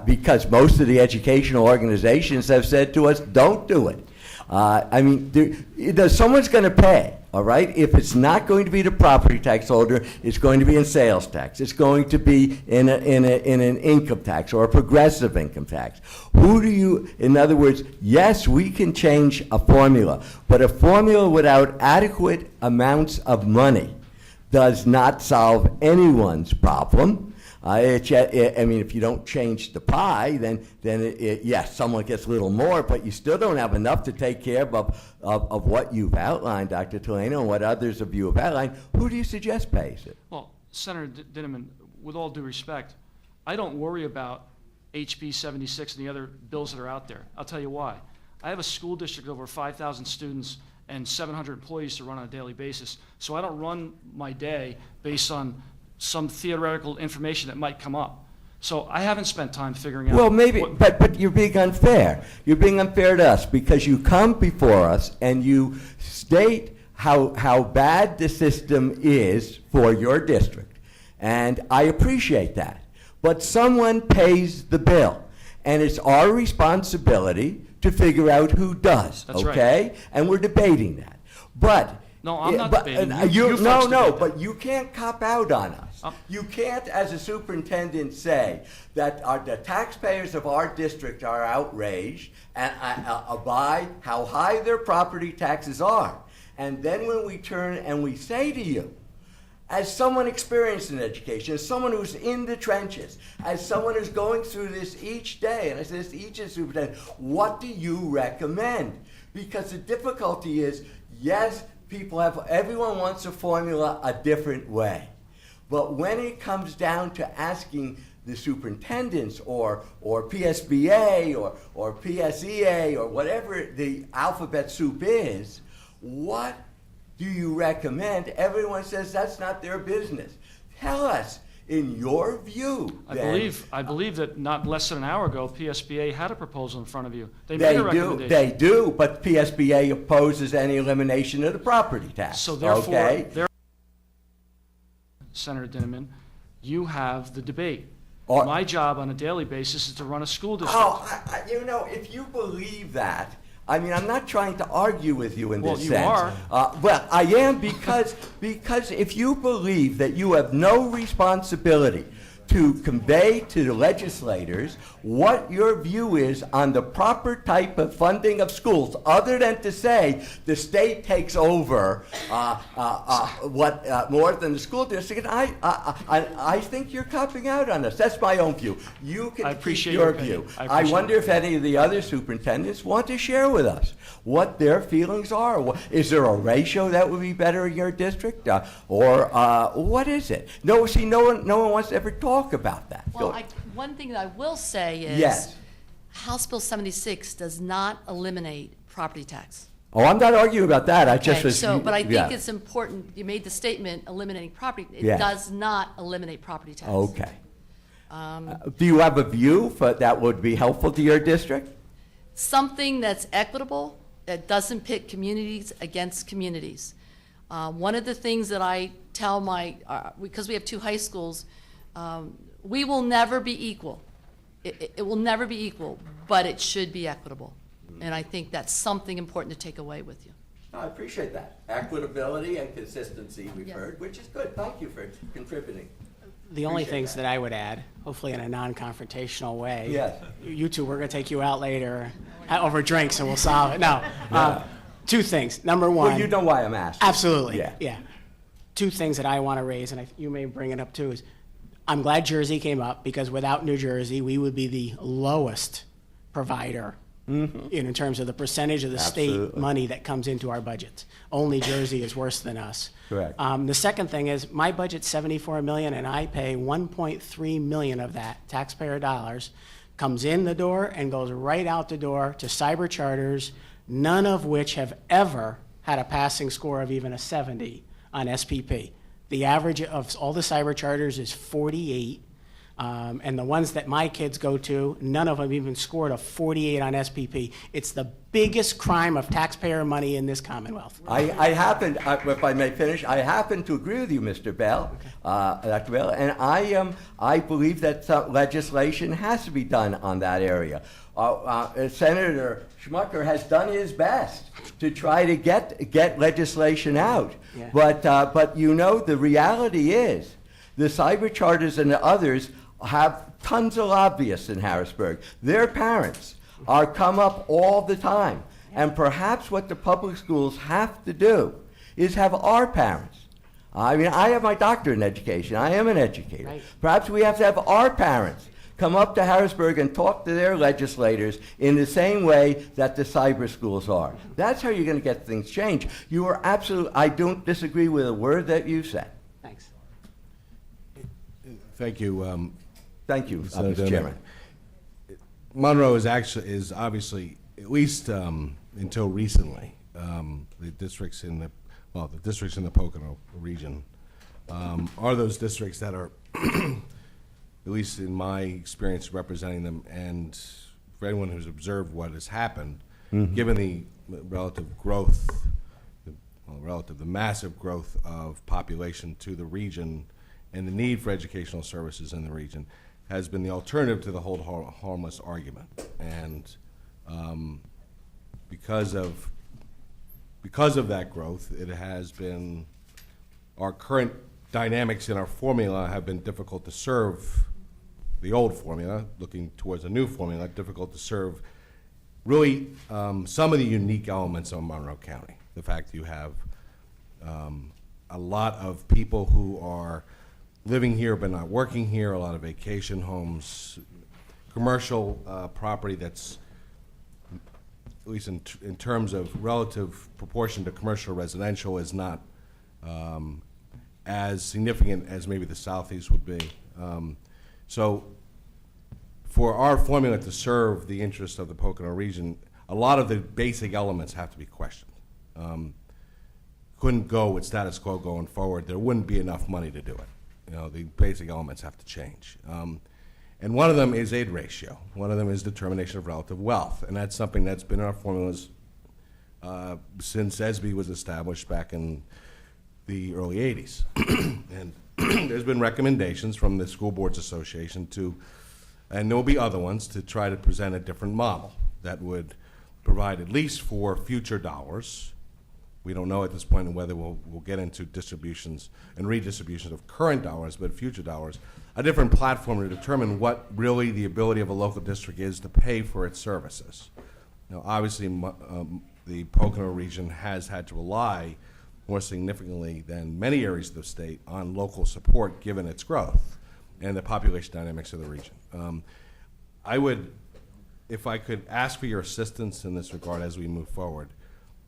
S9: Because most of the educational organizations have said to us, don't do it. I mean, someone's going to pay, all right? If it's not going to be the property tax holder, it's going to be in sales tax. It's going to be in an income tax or a progressive income tax. In other words, yes, we can change a formula, but a formula without adequate amounts of money does not solve anyone's problem. I mean, if you don't change the pie, then yes, someone gets a little more, but you still don't have enough to take care of what you've outlined, Dr. Toleno, and what others of you have outlined. Who do you suggest pays it?
S8: Well, Senator Dinniman, with all due respect, I don't worry about HB 76 and the other bills that are out there. I'll tell you why. I have a school district of over 5,000 students and 700 employees to run on a daily basis, so I don't run my day based on some theoretical information that might come up. So I haven't spent time figuring out.
S9: Well, maybe, but you're being unfair. You're being unfair to us because you come before us and you state how bad the system is for your district. And I appreciate that. But someone pays the bill. And it's our responsibility to figure out who does.
S8: That's
S9: okay?
S8: right.
S9: And we're debating that. But
S8: No, I'm not debating. You
S9: no,
S8: folks debate
S9: but
S8: that.
S9: you can't cop out on us. You can't, as a superintendent, say that the taxpayers of our district are outraged by how high their property taxes are. And then when we turn and we say to you, as someone experienced in education, as someone who's in the trenches, as someone who's going through this each day, and I say this to each superintendent, what do you recommend? Because the difficulty is, yes, everyone wants a formula a different way. But when it comes down to asking the superintendents or PSBA or PSEA or whatever the alphabet soup is, what do you recommend? Everyone says that's not their business. Tell us, in your view,
S8: I believe that not less than an hour ago, PSBA had a proposal in front of you. They made a recommendation.
S9: They do, but PSBA opposes any elimination of the property tax.
S8: So therefore,
S9: okay?
S8: Senator Dinniman, you have the debate.
S9: Or-
S8: My job on a daily basis is to run a school district.
S9: If you believe that, I mean, I'm not trying to argue with you in
S8: Well,
S9: this
S8: you
S9: sense.
S8: are.
S9: Well, I am because if you believe that you have no responsibility to convey to the legislators what your view is on the proper type of funding of schools, other than to say the state takes over more than the school district. I think you're copping out on us. That's my own view. You can
S8: I appreciate
S9: keep your
S8: your opinion.
S9: view.
S8: I
S9: I
S8: appreciate
S9: wonder
S8: your
S9: if any of the other superintendents want to share with us what their feelings are. Is there a ratio that would be better in your district, or what is it? No, see, no one wants to ever talk about that.
S4: Well, one thing that I will say is
S9: Yes.
S4: House Bill 76 does not eliminate property tax.
S9: Oh, I'm not arguing about that. I just
S4: Okay,
S9: was.
S4: so, but I
S9: yeah.
S4: think it's important, you made the statement eliminating property. It
S9: Yes.
S4: does not eliminate property tax.
S9: Okay. Do you have a view that would be helpful to your district?
S4: Something that's equitable, that doesn't pit communities against communities. One of the things that I tell because we have 2 high schools, we will never be equal. It will never be equal, but it should be equitable. And I think that's something important to take away with you.
S9: I appreciate that. Equitability and consistency we've
S4: Yes.
S9: heard, which is good. Thank you for contributing.
S2: The only
S9: Appreciate
S2: things
S9: that.
S2: that I would add, hopefully in a non-confrontational way.
S9: Yes.
S2: You two, we're going to take you out later over drinks and we'll solve it. No. 2 things. Number one.
S9: Well, you know why I'm asking.
S2: Absolutely.
S9: Yeah.
S2: Yeah. 2 things that I want to raise, and you may bring it up too, is I'm glad Jersey came up because without New Jersey, we would be the lowest provider in terms of the percentage of the state
S9: Absolutely.
S2: money that comes into our budget. Only Jersey is worse than us.
S9: Correct.
S2: The second thing is my budget's $74 million, and I pay $1.3 million of that taxpayer dollars comes in the door and goes right out the door to cyber charters, none of which have ever had a passing score of even a 70 on SPP. The average of all the cyber charters is 48. And the ones that my kids go to, none of them even scored a 48 on SPP. It's the biggest crime of taxpayer money in this Commonwealth.
S9: I happen, if I may finish, I happen to agree with you, Mr. Bell, Dr. Bell, and I believe that some legislation has to be done on that area. Senator Schmucker has done his best to try to get legislation out.
S2: Yeah.
S9: But you know, the reality is, the cyber charters and the others have tons of lobbyists in Harrisburg. Their parents are come up all the time. And perhaps what the public schools have to do is have our parents. I mean, I have my doctorate in education. I am an educator.
S2: Right.
S9: Perhaps we have to have our parents come up to Harrisburg and talk to their legislators in the same way that the cyber schools are. That's how you're going to get things changed. You are absolutely, I don't disagree with a word that you said.
S2: Thanks.
S1: Thank you.
S9: Thank you,
S1: Senator
S9: Mr. Chairman.
S1: Monroe is obviously, at least until recently, the districts in the Pocono region are those districts that are, at least in my experience representing them, and for anyone who's observed what has happened, given the relative growth, the massive growth of population to the region and the need for educational services in the region, has been the alternative to the hold harmless argument. And because of that growth, it has been, our current dynamics in our formula have been difficult to serve the old formula, looking towards a new formula, difficult to serve really some of the unique elements of Monroe County. The fact that you have a lot of people who are living here but not working here, a lot of vacation homes, commercial property that's, at least in terms of relative proportion to commercial residential, is not as significant as maybe the Southeast would be. So for our formula to serve the interest of the Pocono region, a lot of the basic elements have to be questioned. Couldn't go with status quo going forward. There wouldn't be enough money to do it. You know, the basic elements have to change. And one of them is aid ratio. One of them is determination of relative wealth. And that's something that's been in our formulas since SB was established back in the early 80s. And there's been recommendations from the School Boards Association to, and there will be other ones, to try to present a different model that would provide, at least for future dollars, we don't know at this point whether we'll get into distributions and redistributions of current dollars, but future dollars, a different platform to determine what really the ability of a local district is to pay for its services. Now, obviously, the Pocono region has had to rely more significantly than many areas of the state on local support given its growth and the population dynamics of the region. I would, if I could ask for your assistance in this regard as we move forward,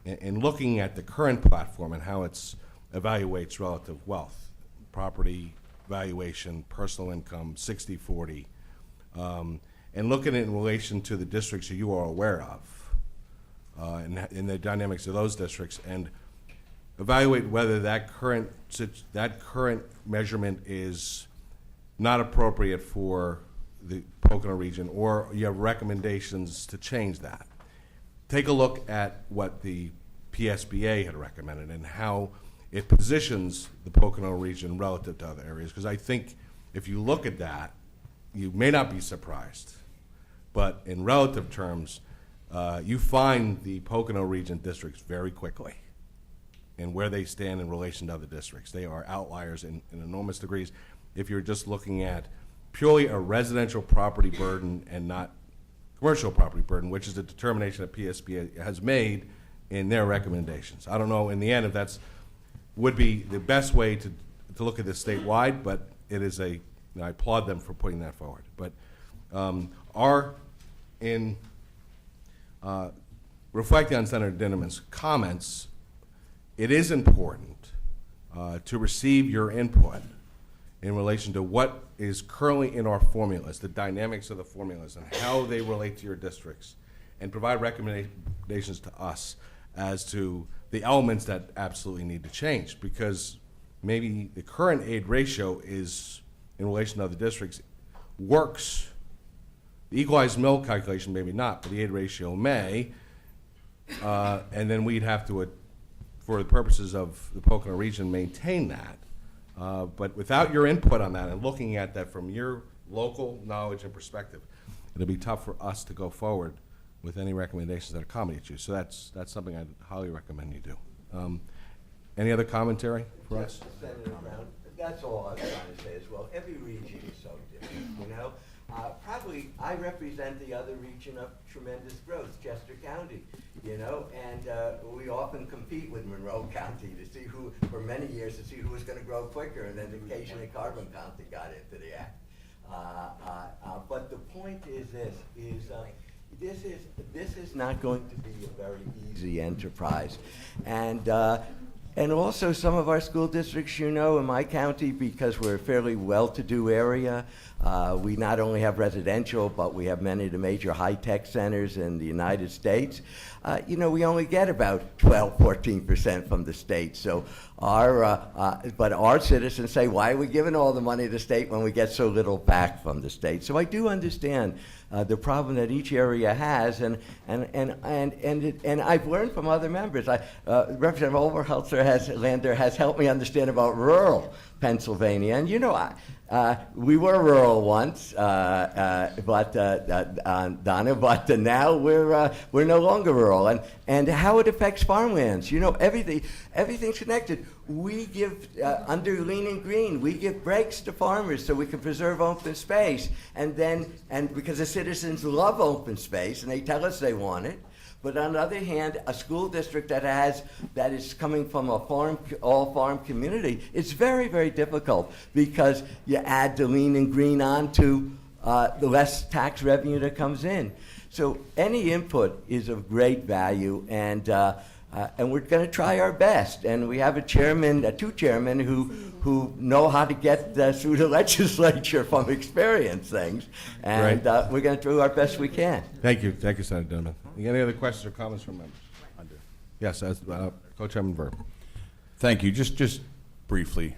S1: in looking at the current platform and how it evaluates relative wealth, property valuation, personal income, 60-40, and looking at it in relation to the districts that you are aware of, in the dynamics of those districts, and evaluate whether that current measurement is not appropriate for the Pocono region, or you have recommendations to change that. Take a look at what the PSBA had recommended and how it positions the Pocono region relative to other areas, because I think if you look at that, you may not be surprised, but in relative terms, you find the Pocono region districts very quickly and where they stand in relation to other districts. They are outliers in enormous degrees if you're just looking at purely a residential property burden and not commercial property burden, which is the determination that PSBA has made in their recommendations. I don't know in the end if that's would be the best way to look at this statewide, but it is I applaud them for putting that forward. But reflecting on Senator Dinniman's comments, it is important to receive your input in relation to what is currently in our formulas, the dynamics of the formulas, and how they relate to your districts, and provide recommendations to us as to the elements that absolutely need to change, because maybe the current aid ratio is, in relation to other districts, works. The equalized mill calculation maybe not, but the aid ratio may, and then we'd have to, for the purposes of the Pocono region, maintain that. But without your input on that and looking at that from your local knowledge and perspective, it'll be tough for us to go forward with any recommendations that accommodate you. So that's something I'd highly recommend you do. Any other commentary for us?
S9: Senator Brown, that's all I was trying to say as well. Every region is so different, you know. Probably I represent the other region of tremendous growth, Chester County, you know, and we often compete with Monroe County to see who, for many years, to see who was going to grow quicker, and then occasionally Carbon County got into the act. But the point is this is not going to be a very easy enterprise, and also some of our school districts, you know, in my county, because we're a fairly well-to-do area, we not only have residential, but we have many of the major high-tech centers in the United States. You know, we only get about 12, 14% from the state. So but our citizens say, why are we giving all the money to the state when we get so little back from the state? So I do understand the problem that each area has, and I've learned from other members. Representative Lander has helped me understand about rural Pennsylvania, and you know, we were rural once, Donna, but now we're no longer rural, and how it affects farmlands. You know, everything's connected. We give under Lean and Green, we give breaks to farmers so we can preserve open space, and because the citizens love open space and they tell us they want it. But on the other hand, a school district that is coming from a all farm community, it's very, very difficult, because you add the Lean and Green on to the less tax revenue that comes in. So any input is of great value, and we're going to try our best. And we have two chairmen who know how to get through the legislature from experience things, and we're going to do our best we can.
S1: Thank you, Senator Dinniman. Any other questions or comments from members? Yes, Co-Chairman Verb.
S7: Thank you. Just briefly,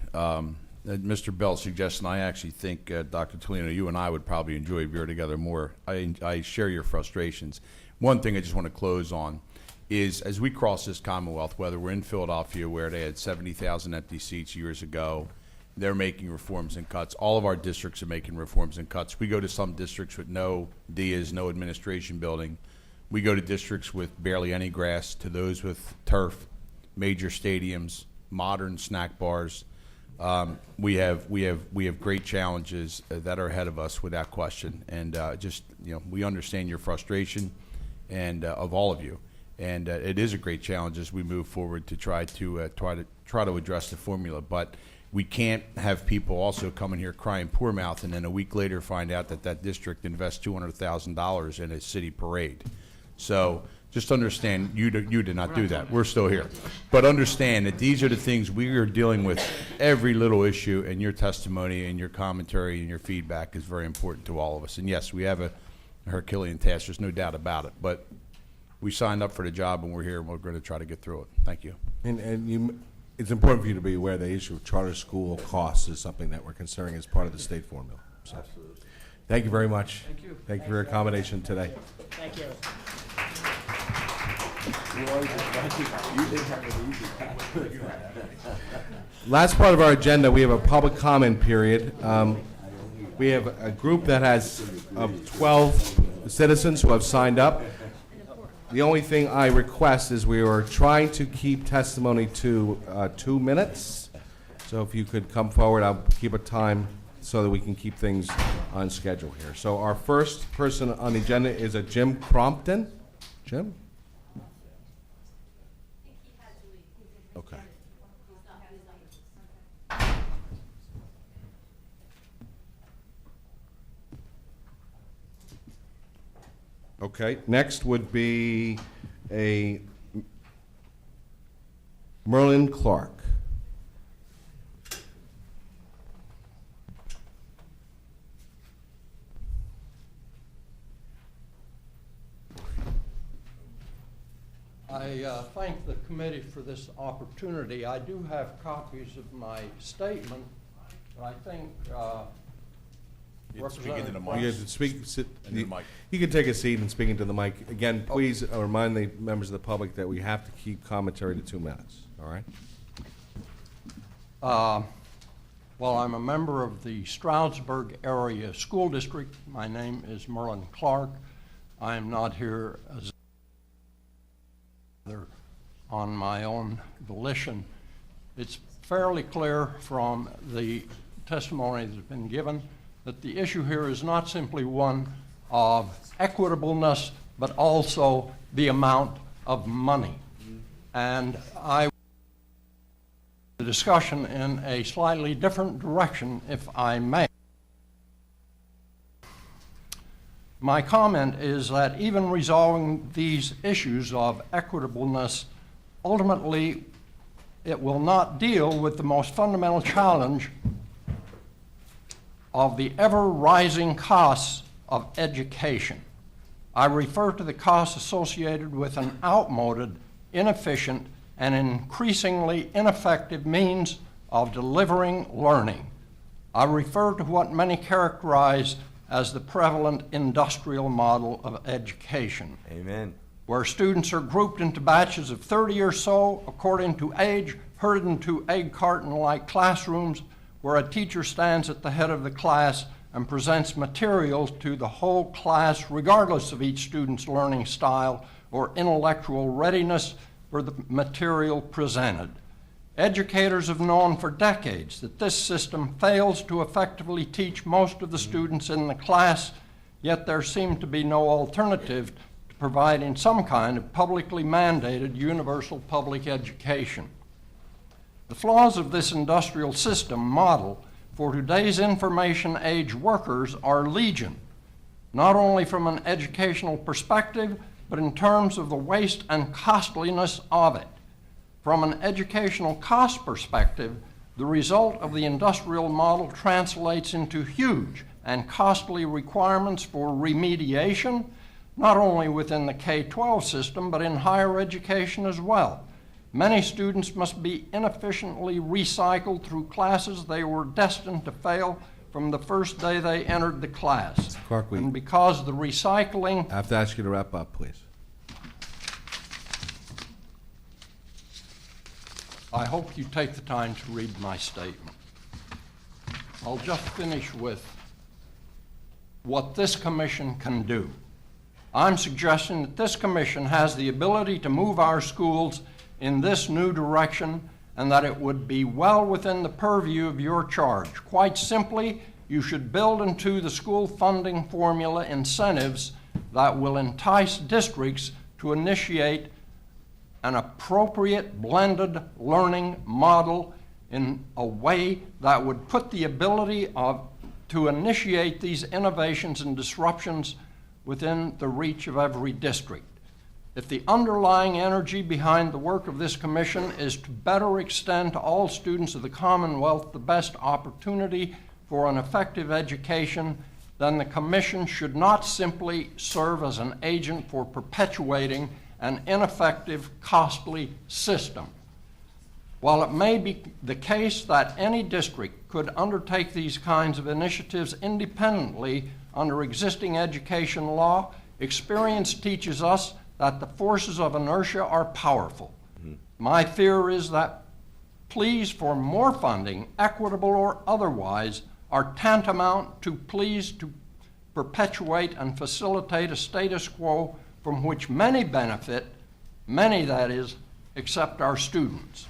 S7: Mr. Bell's suggestion, I actually think, Dr. Tolino, you and I would probably enjoy beer together more. I share your frustrations. One thing I just want to close on is, as we cross this Commonwealth, whether we're in Philadelphia where they had 70,000 empty seats years ago, they're making reforms and cuts. All of our districts are making reforms and cuts. We go to some districts with no DIAs, no administration building. We go to districts with barely any grass, to those with turf, major stadiums, modern snack bars. We have great challenges that are ahead of us without question. And we understand your frustration and of all of you. And it is a great challenge as we move forward to try to address the formula. But we can't have people also come in here crying poor mouth and then a week later find out that district invests $200,000 in a city parade. So just understand, you did not do that. We're still here. But understand that these are the things we are dealing with, every little issue, and your testimony and your commentary and your feedback is very important to all of us. And yes, we have a Herculean task, there's no doubt about it. But we signed up for the job and we're here and we're going to try to get through it. Thank you.
S1: And it's important for you to be aware the issue of charter school costs is something that we're considering as part of the state formula. So, absolutely. Thank you very much.
S8: Thank you.
S1: Thank you for your accommodation today.
S2: Thank you.
S1: Last part of our agenda, we have a public comment period. We have a group that has of 12 citizens who have signed up. The only thing I request is we are trying to keep testimony to 2 minutes. So if you could come forward, I'll keep a time so that we can keep things on schedule here. So our first person on the agenda is a Jim Crompton. Jim? Okay. Okay, next would be a Merlin Clark.
S10: I thank the committee for this opportunity. I do have copies of my statement, but I think
S7: Speak into the
S1: You
S7: mic.
S1: guys speak,
S7: Into the mic.
S1: you can take a seat and speak into the mic. Again, please remind the members of the public that we have to keep commentary to 2 minutes, all right?
S10: Well, I'm a member of the Stroudsburg Area School District. My name is Merlin Clark. I am not here as on my own volition. It's fairly clear from the testimony that's been given that the issue here is not simply one of equitableness, but also the amount of money. And the discussion in a slightly different direction, if I may. My comment is that even resolving these issues of equitableness, ultimately it will not deal with the most fundamental challenge of the ever-rising costs of education. I refer to the costs associated with an outmoded, inefficient, and increasingly ineffective means of delivering learning. I refer to what many characterize as the prevalent industrial model of education.
S9: Amen.
S10: Where students are grouped into batches of 30 or so according to age, herded into egg carton-like classrooms, where a teacher stands at the head of the class and presents materials to the whole class regardless of each student's learning style or intellectual readiness for the material presented. Educators have known for decades that this system fails to effectively teach most of the students in the class, yet there seemed to be no alternative to providing some kind of publicly mandated universal public education. The flaws of this industrial system model for today's information age workers are legion, not only from an educational perspective, but in terms of the waste and costliness of it. From an educational cost perspective, the result of the industrial model translates into huge and costly requirements for remediation, not only within the K-12 system, but in higher education as well. Many students must be inefficiently recycled through classes they were destined to fail from the first day they entered the class.
S1: Clark,
S10: and because the recycling...
S1: I have to ask you to wrap up, please.
S10: I hope you take the time to read my statement. I'll just finish with what this commission can do. I'm suggesting that this commission has the ability to move our schools in this new direction, and that it would be well within the purview of your charge. Quite simply, you should build into the school funding formula incentives that will entice districts to initiate an appropriate blended learning model in a way that would put the ability to initiate these innovations and disruptions within the reach of every district. If the underlying energy behind the work of this commission is to better extend to all students of the Commonwealth the best opportunity for an effective education, then the commission should not simply serve as an agent for perpetuating and ineffective, costly system. While it may be the case that any district could undertake these kinds of initiatives independently under existing education law, experience teaches us that the forces of inertia are powerful. My fear is that pleas for more funding, equitable or otherwise, are tantamount to pleas to perpetuate and facilitate a status quo from which many benefit, many that is, except our students.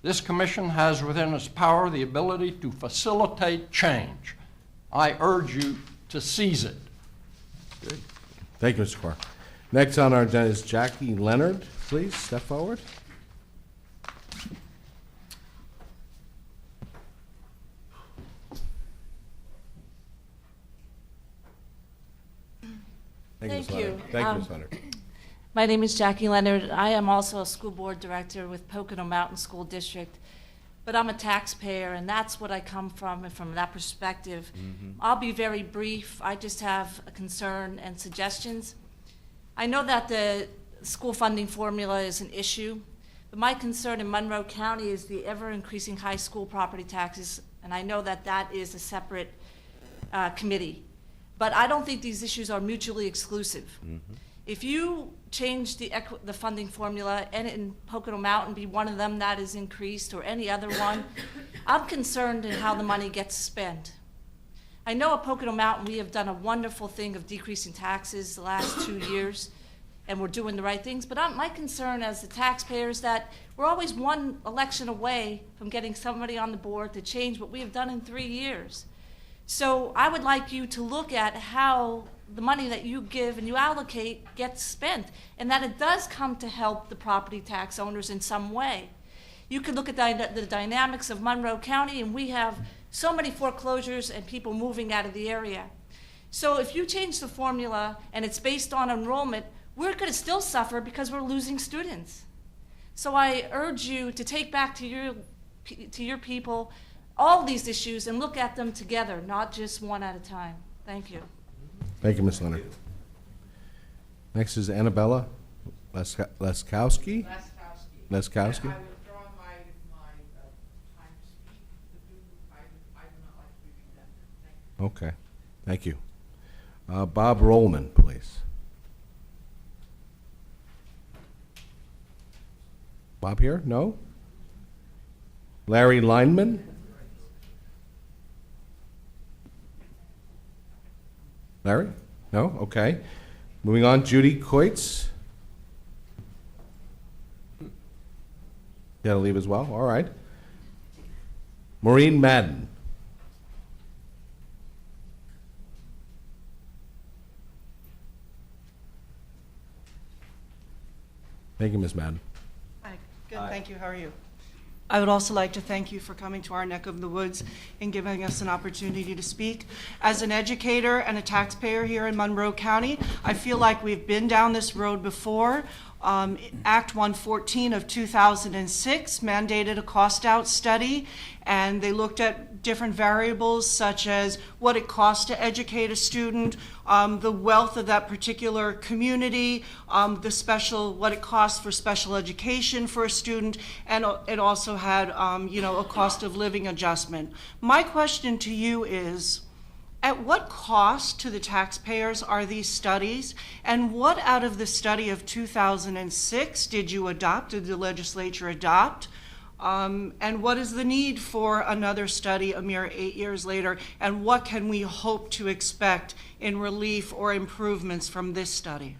S10: This commission has within its power the ability to facilitate change. I urge you to seize it.
S1: Good. Thank you, Mr. Clark. Next on our agenda is Jackie Leonard. Please step forward.
S11: Thank
S1: Ms. Leonard.
S11: you.
S1: Thank you, Ms. Leonard.
S11: My name is Jackie Leonard. I am also a school board director with Pocono Mountain School District, but I'm a taxpayer, and that's what I come from, and from that perspective. I'll be very brief. I just have a concern and suggestions. I know that the school funding formula is an issue, but my concern in Monroe County is the ever-increasing high school property taxes, and I know that that is a separate committee. But I don't think these issues are mutually exclusive. If you change the funding formula and in Pocono Mountain be one of them that is increased or any other one, I'm concerned in how the money gets spent. I know at Pocono Mountain we have done a wonderful thing of decreasing taxes the last 2 years, and we're doing the right things, but my concern as the taxpayer is that we're always one election away from getting somebody on the board to change what we have done in 3 years. So I would like you to look at how the money that you give and you allocate gets spent, and that it does come to help the property tax owners in some way. You could look at the dynamics of Monroe County, and we have so many foreclosures and people moving out of the area. So if you change the formula and it's based on enrollment, we're going to still suffer because we're losing students. So I urge you to take back to your people all these issues and look at them together, not just one at a time. Thank you.
S1: Thank you, Ms. Leonard. Next is Annabella Leskowski. Leskowski.
S12: I withdraw my time to speak. I do not like to be redundant. Thank you.
S1: Okay, thank you. Bob Rollman, please. Bob here? No? Larry Lineman? Larry? No? Okay. Moving on, Judy Coitz. You gotta leave as well? All right. Maureen Madden. Thank you, Ms. Madden.
S13: Hi, good, thank you. How are you? I would also like to thank you for coming to our neck of the woods and giving us an opportunity to speak. As an educator and a taxpayer here in Monroe County, I feel like we've been down this road before. Act 114 of 2006 mandated a cost-out study, and they looked at different variables such as what it costs to educate a student, the wealth of that particular community, what it costs for special education for a student, and it also had a cost of living adjustment. My question to you is, at what cost to the taxpayers are these studies, and what out of the study of 2006 did the legislature adopt? And what is the need for another study a mere 8 years later, and what can we hope to expect in relief or improvements from this study?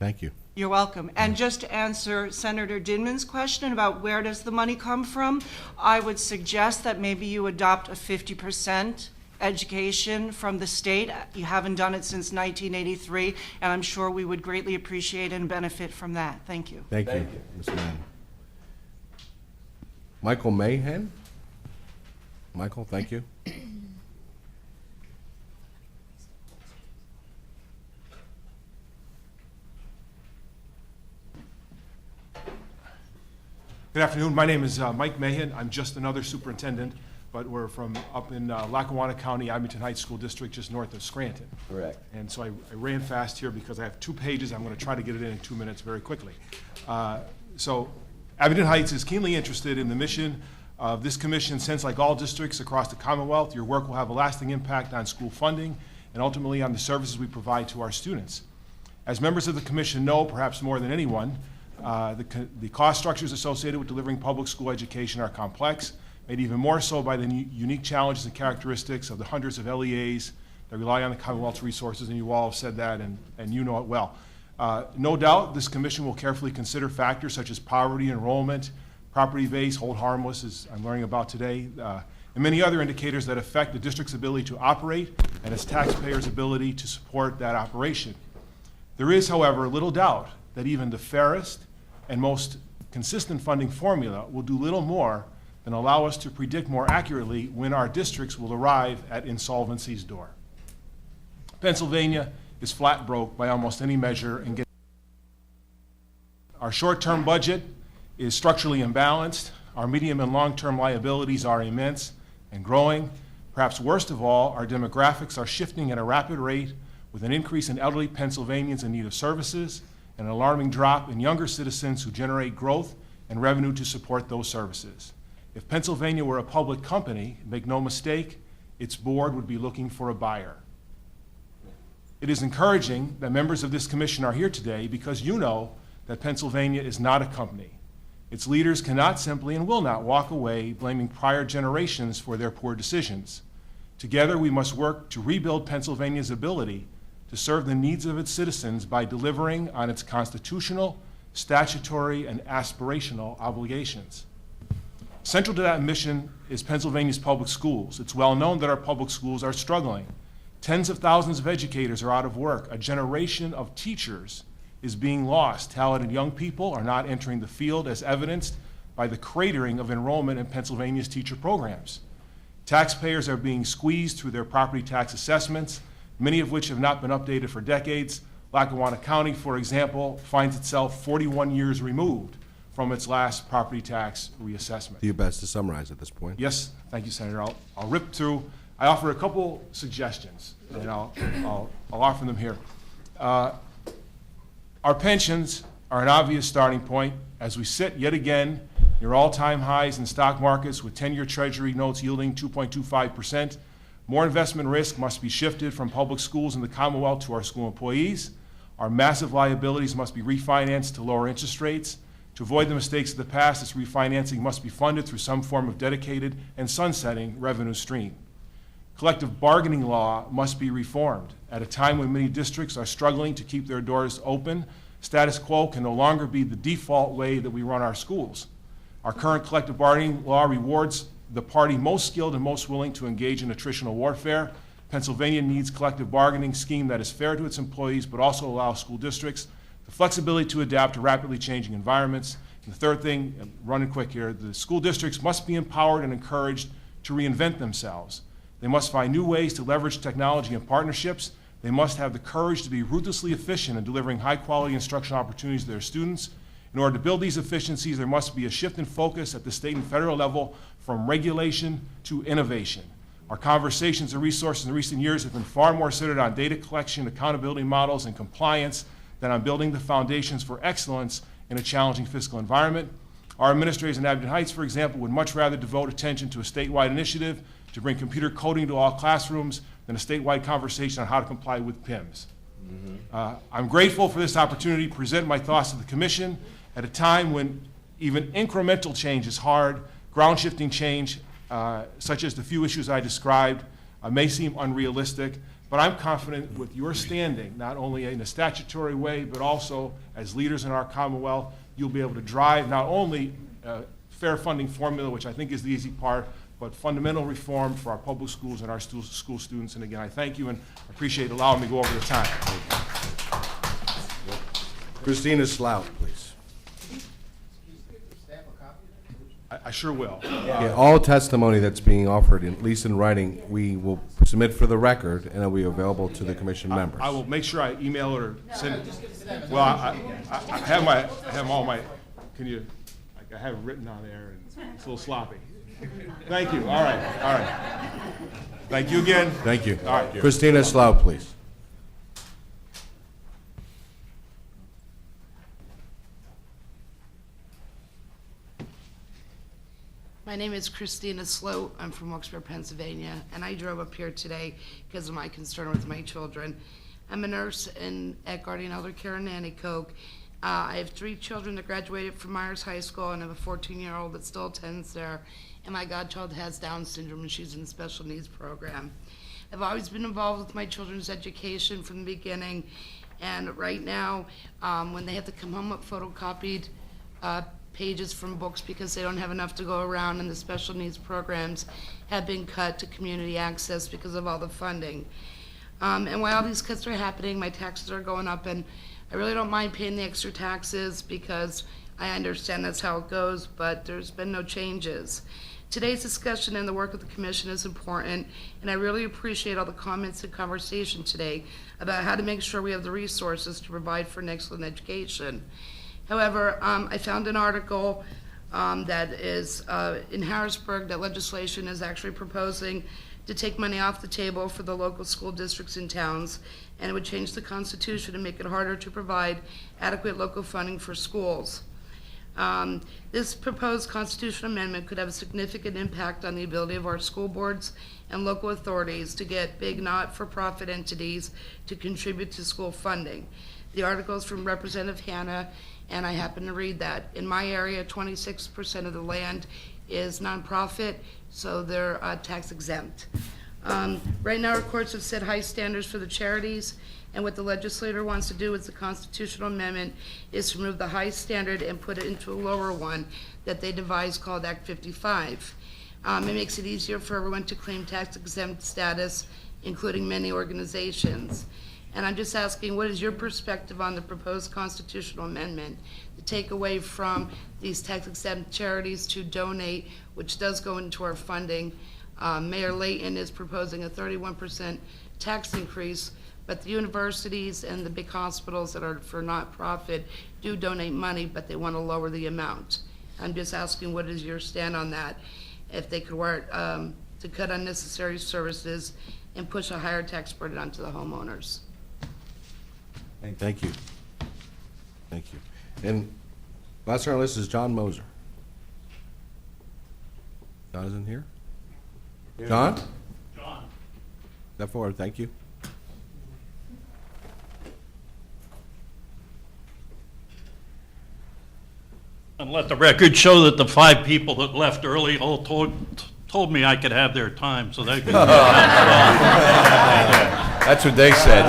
S1: Thank you.
S13: You're welcome. And just to answer Senator Dinman's question about where does the money come from, I would suggest that maybe you adopt a 50% education from the state. You haven't done it since 1983, and I'm sure we would greatly appreciate and benefit from that. Thank you.
S1: Thank you, Ms. Madden. Michael Mahan? Michael, thank you.
S14: Good afternoon. My name is Mike Mahan. I'm just another superintendent. but we're from up in Lackawanna County, Abington Heights School District, just north of Scranton.
S9: Correct.
S14: And so I ran fast here because I have 2 pages. I'm going to try to get it in 2 minutes very quickly. So Abington Heights is keenly interested in the mission of this commission, since, like all districts across the Commonwealth, your work will have a lasting impact on school funding and ultimately on the services we provide to our students. As members of the commission know, perhaps more than anyone, the cost structures associated with delivering public school education are complex, made even more so by the unique challenges and characteristics of the hundreds of LEAs that rely on the Commonwealth's resources, and you all have said that, and you know it well. No doubt, this commission will carefully consider factors such as poverty, enrollment, property base, hold harmless, as I'm learning about today, and many other indicators that affect the district's ability to operate and its taxpayers' ability to support that operation. There is, however, little doubt that even the fairest and most consistent funding formula will do little more than allow us to predict more accurately when our districts will arrive at insolvency's door. Pennsylvania is flat broke by almost any measure. Our short-term budget is structurally imbalanced. Our medium and long-term liabilities are immense and growing. Perhaps worst of all, our demographics are shifting at a rapid rate, with an increase in elderly Pennsylvanians in need of services and an alarming drop in younger citizens who generate growth and revenue to support those services. If Pennsylvania were a public company, make no mistake, its board would be looking for a buyer. It is encouraging that members of this commission are here today because you know that Pennsylvania is not a company. Its leaders cannot simply and will not walk away blaming prior generations for their poor decisions. Together, we must work to rebuild Pennsylvania's ability to serve the needs of its citizens by delivering on its constitutional, statutory, and aspirational obligations. Central to that mission is Pennsylvania's public schools. It's well known that our public schools are struggling. Tens of thousands of educators are out of work. A generation of teachers is being lost. Talented young people are not entering the field, as evidenced by the cratering of enrollment in Pennsylvania's teacher programs. Taxpayers are being squeezed through their property tax assessments, many of which have not been updated for decades. Lackawanna County, for example, finds itself 41 years removed from its last property tax reassessment.
S1: Do your best to summarize at this point.
S14: Yes, thank you, Senator. I'll rip through. I offer a couple suggestions, and I'll offer them here. Our pensions are an obvious starting point as we sit yet again near all-time highs in stock markets with 10-year Treasury notes yielding 2.25%. More investment risk must be shifted from public schools in the Commonwealth to our school employees. Our massive liabilities must be refinanced to lower interest rates. To avoid the mistakes of the past, this refinancing must be funded through some form of dedicated and sunsetting revenue stream. Collective bargaining law must be reformed. At a time when many districts are struggling to keep their doors open, status quo can no longer be the default way that we run our schools. Our current collective bargaining law rewards the party most skilled and most willing to engage in attritional warfare. Pennsylvania needs a collective bargaining scheme that is fair to its employees, but also allows school districts the flexibility to adapt to rapidly changing environments. And the third thing, I'm running quick here, the school districts must be empowered and encouraged to reinvent themselves. They must find new ways to leverage technology and partnerships. They must have the courage to be ruthlessly efficient in delivering high-quality instructional opportunities to their students. In order to build these efficiencies, there must be a shift in focus at the state and federal level from regulation to innovation. Our conversations and resources in recent years have been far more centered on data collection, accountability models, and compliance than on building the foundations for excellence in a challenging fiscal environment. Our administrators in Abington Heights, for example, would much rather devote attention to a statewide initiative to bring computer coding to all classrooms than a statewide conversation on how to comply with PIMS. I'm grateful for this opportunity to present my thoughts to the Commission at a time when even incremental change is hard. Ground-shifting change, such as the few issues I described, may seem unrealistic, but I'm confident with your standing, not only in a statutory way, but also as leaders in our Commonwealth, you'll be able to drive not only a fair funding formula, which I think is the easy part, but fundamental reform for our public schools and our school students. And again, I thank you and appreciate allowing me to go over the time.
S1: Christina Slout, please.
S14: I sure will.
S1: Yeah, all testimony that's being offered, at least in writing, we will submit for the record, and it'll be available to the commission members.
S14: I will make sure I email it or send it. Well, I have all my, can you, like I have it written on there, and it's a little sloppy. Thank you. All right. Thank you again.
S1: Thank you.
S14: All right.
S1: Christina Slough, please.
S15: My name is Christina Sloat. I'm from Wilkes-Barre, Pennsylvania, and I drove up here today because of my concern with my children. I'm a nurse at Guardian Elder Care in Nanticoke. I have 3 children that graduated from Myers High School, and I have a 14-year-old that still attends there, and my godchild has Down syndrome, and she's in the special needs program. I've always been involved with my children's education from the beginning, and right now, when they have to come home with photocopied pages from books because they don't have enough to go around, and the special needs programs have been cut to community access because of all the funding. And while all these cuts are happening, my taxes are going up, and I really don't mind paying the extra taxes because I understand that's how it goes, but there's been no changes. Today's discussion and the work of the commission is important, and I really appreciate all the comments and conversation today about how to make sure we have the resources to provide for an excellent education. However, I found an article that is in Harrisburg that legislation is actually proposing to take money off the table for the local school districts and towns, and it would change the Constitution and make it harder to provide adequate local funding for schools. This proposed constitutional amendment could have a significant impact on the ability of our school boards and local authorities to get big not-for-profit entities to contribute to school funding. The article is from Representative Hanna, and I happen to read that. In my area, 26% of the land is nonprofit, so they're tax exempt. Right now, our courts have set high standards for the charities, and what the legislator wants to do with the constitutional amendment is to remove the high standard and put it into a lower one that they devised called Act 55. It makes it easier for everyone to claim tax exempt status, including many organizations. And I'm just asking, what is your perspective on the proposed constitutional amendment to take away from these tax-exempt charities to donate, which does go into our funding? Mayor Layton is proposing a 31% tax increase, but the universities and the big hospitals that are for not-profit do donate money, but they want to lower the amount. I'm just asking, what is your stand on that? If they could work to cut unnecessary services and push a higher tax burden onto the homeowners.
S1: Thank you. Thank you. And last on our list is John Moser. John isn't here? John?
S16: John.
S1: Step forward, thank you.
S16: And let the record show that the 5 people that left early all told me I could have their time, so they could.
S7: That's what they said.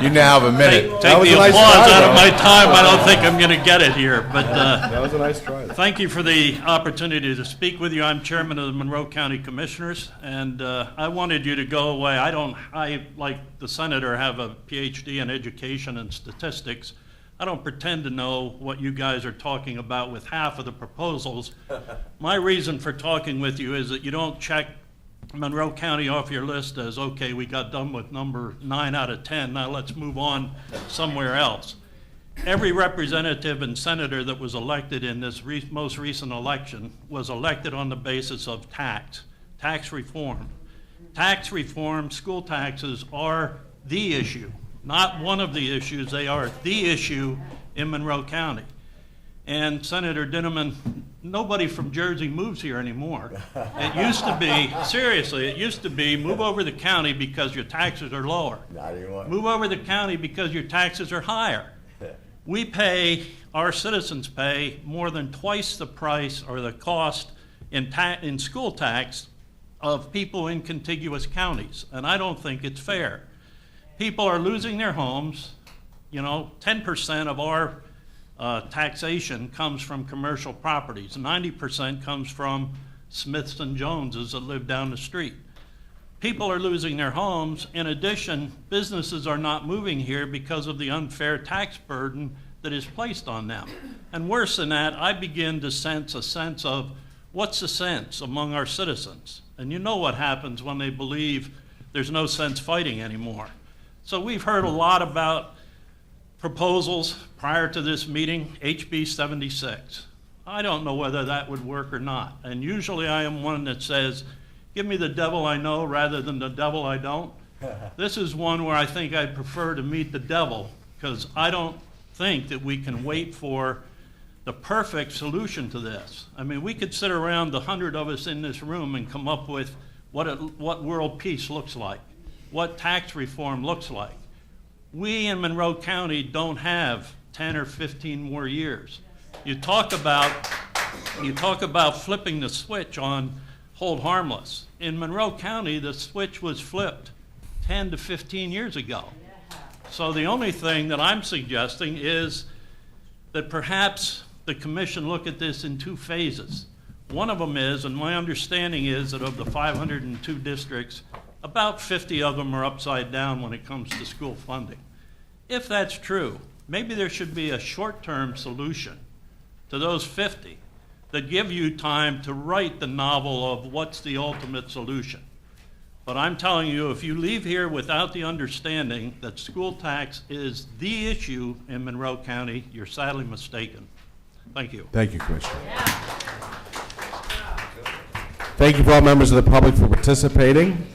S7: You now have a minute.
S16: Take the applause out of my time. I don't think I'm going to get it here, but
S1: that was a nice try.
S16: Thank you for the opportunity to speak with you. I'm chairman of the Monroe County Commissioners, and I wanted you to go away. I, like the senator, have a PhD in education and statistics. I don't pretend to know what you guys are talking about with half of the proposals. My reason for talking with you is that you don't check Monroe County off your list as, okay, we got done with number 9 out of 10, now let's move on somewhere else. Every representative and senator that was elected in this most recent election was elected on the basis of tax reform. Tax reform, school taxes are the issue. Not one of the issues, they are the issue in Monroe County. And Senator Dinniman, nobody from Jersey moves here anymore. It used to be, seriously, it used to be move over the county because your taxes are lower.
S9: Not anymore.
S16: Move over the county because your taxes are higher. We pay, our citizens pay more than twice the price or the cost in school tax of people in contiguous counties, and I don't think it's fair. People are losing their homes. You know, 10% of our taxation comes from commercial properties. 90% comes from Smiths and Joneses that live down the street. People are losing their homes. In addition, businesses are not moving here because of the unfair tax burden that is placed on them. And worse than that, I begin to sense a sense of what's the sense among our citizens? And you know what happens when they believe there's no sense fighting anymore. So we've heard a lot about proposals prior to this meeting, HB 76. I don't know whether that would work or not. And usually I am one that says, give me the devil I know rather than the devil I don't. This is one where I think I'd prefer to meet the devil, because I don't think that we can wait for the perfect solution to this. I mean, we could sit around, the 100 of us in this room, and come up with what world peace looks like, what tax reform looks like. We in Monroe County don't have 10 or 15 more years. You talk about flipping the switch on hold harmless. In Monroe County, the switch was flipped 10 to 15 years ago. So the only thing that I'm suggesting is that perhaps the commission look at this in two phases. One of them is, and my understanding is that of the 502 districts, about 50 of them are upside down when it comes to school funding. If that's true, maybe there should be a short-term solution to those 50 that give you time to write the novel of what's the ultimate solution. But I'm telling you, if you leave here without the understanding that school tax is the issue in Monroe County, you're sadly mistaken. Thank you.
S1: Thank you, Commissioner. Thank you for all members of the public for participating.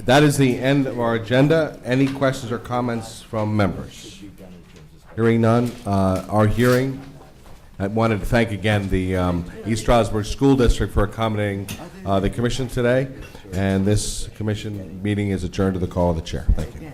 S1: That is the end of our agenda. Any questions or comments from members? Hearing none, our hearing. I wanted to thank again the East Stroudsburg School District for accommodating the commission today. And this commission meeting is adjourned to the call of the chair. Thank you.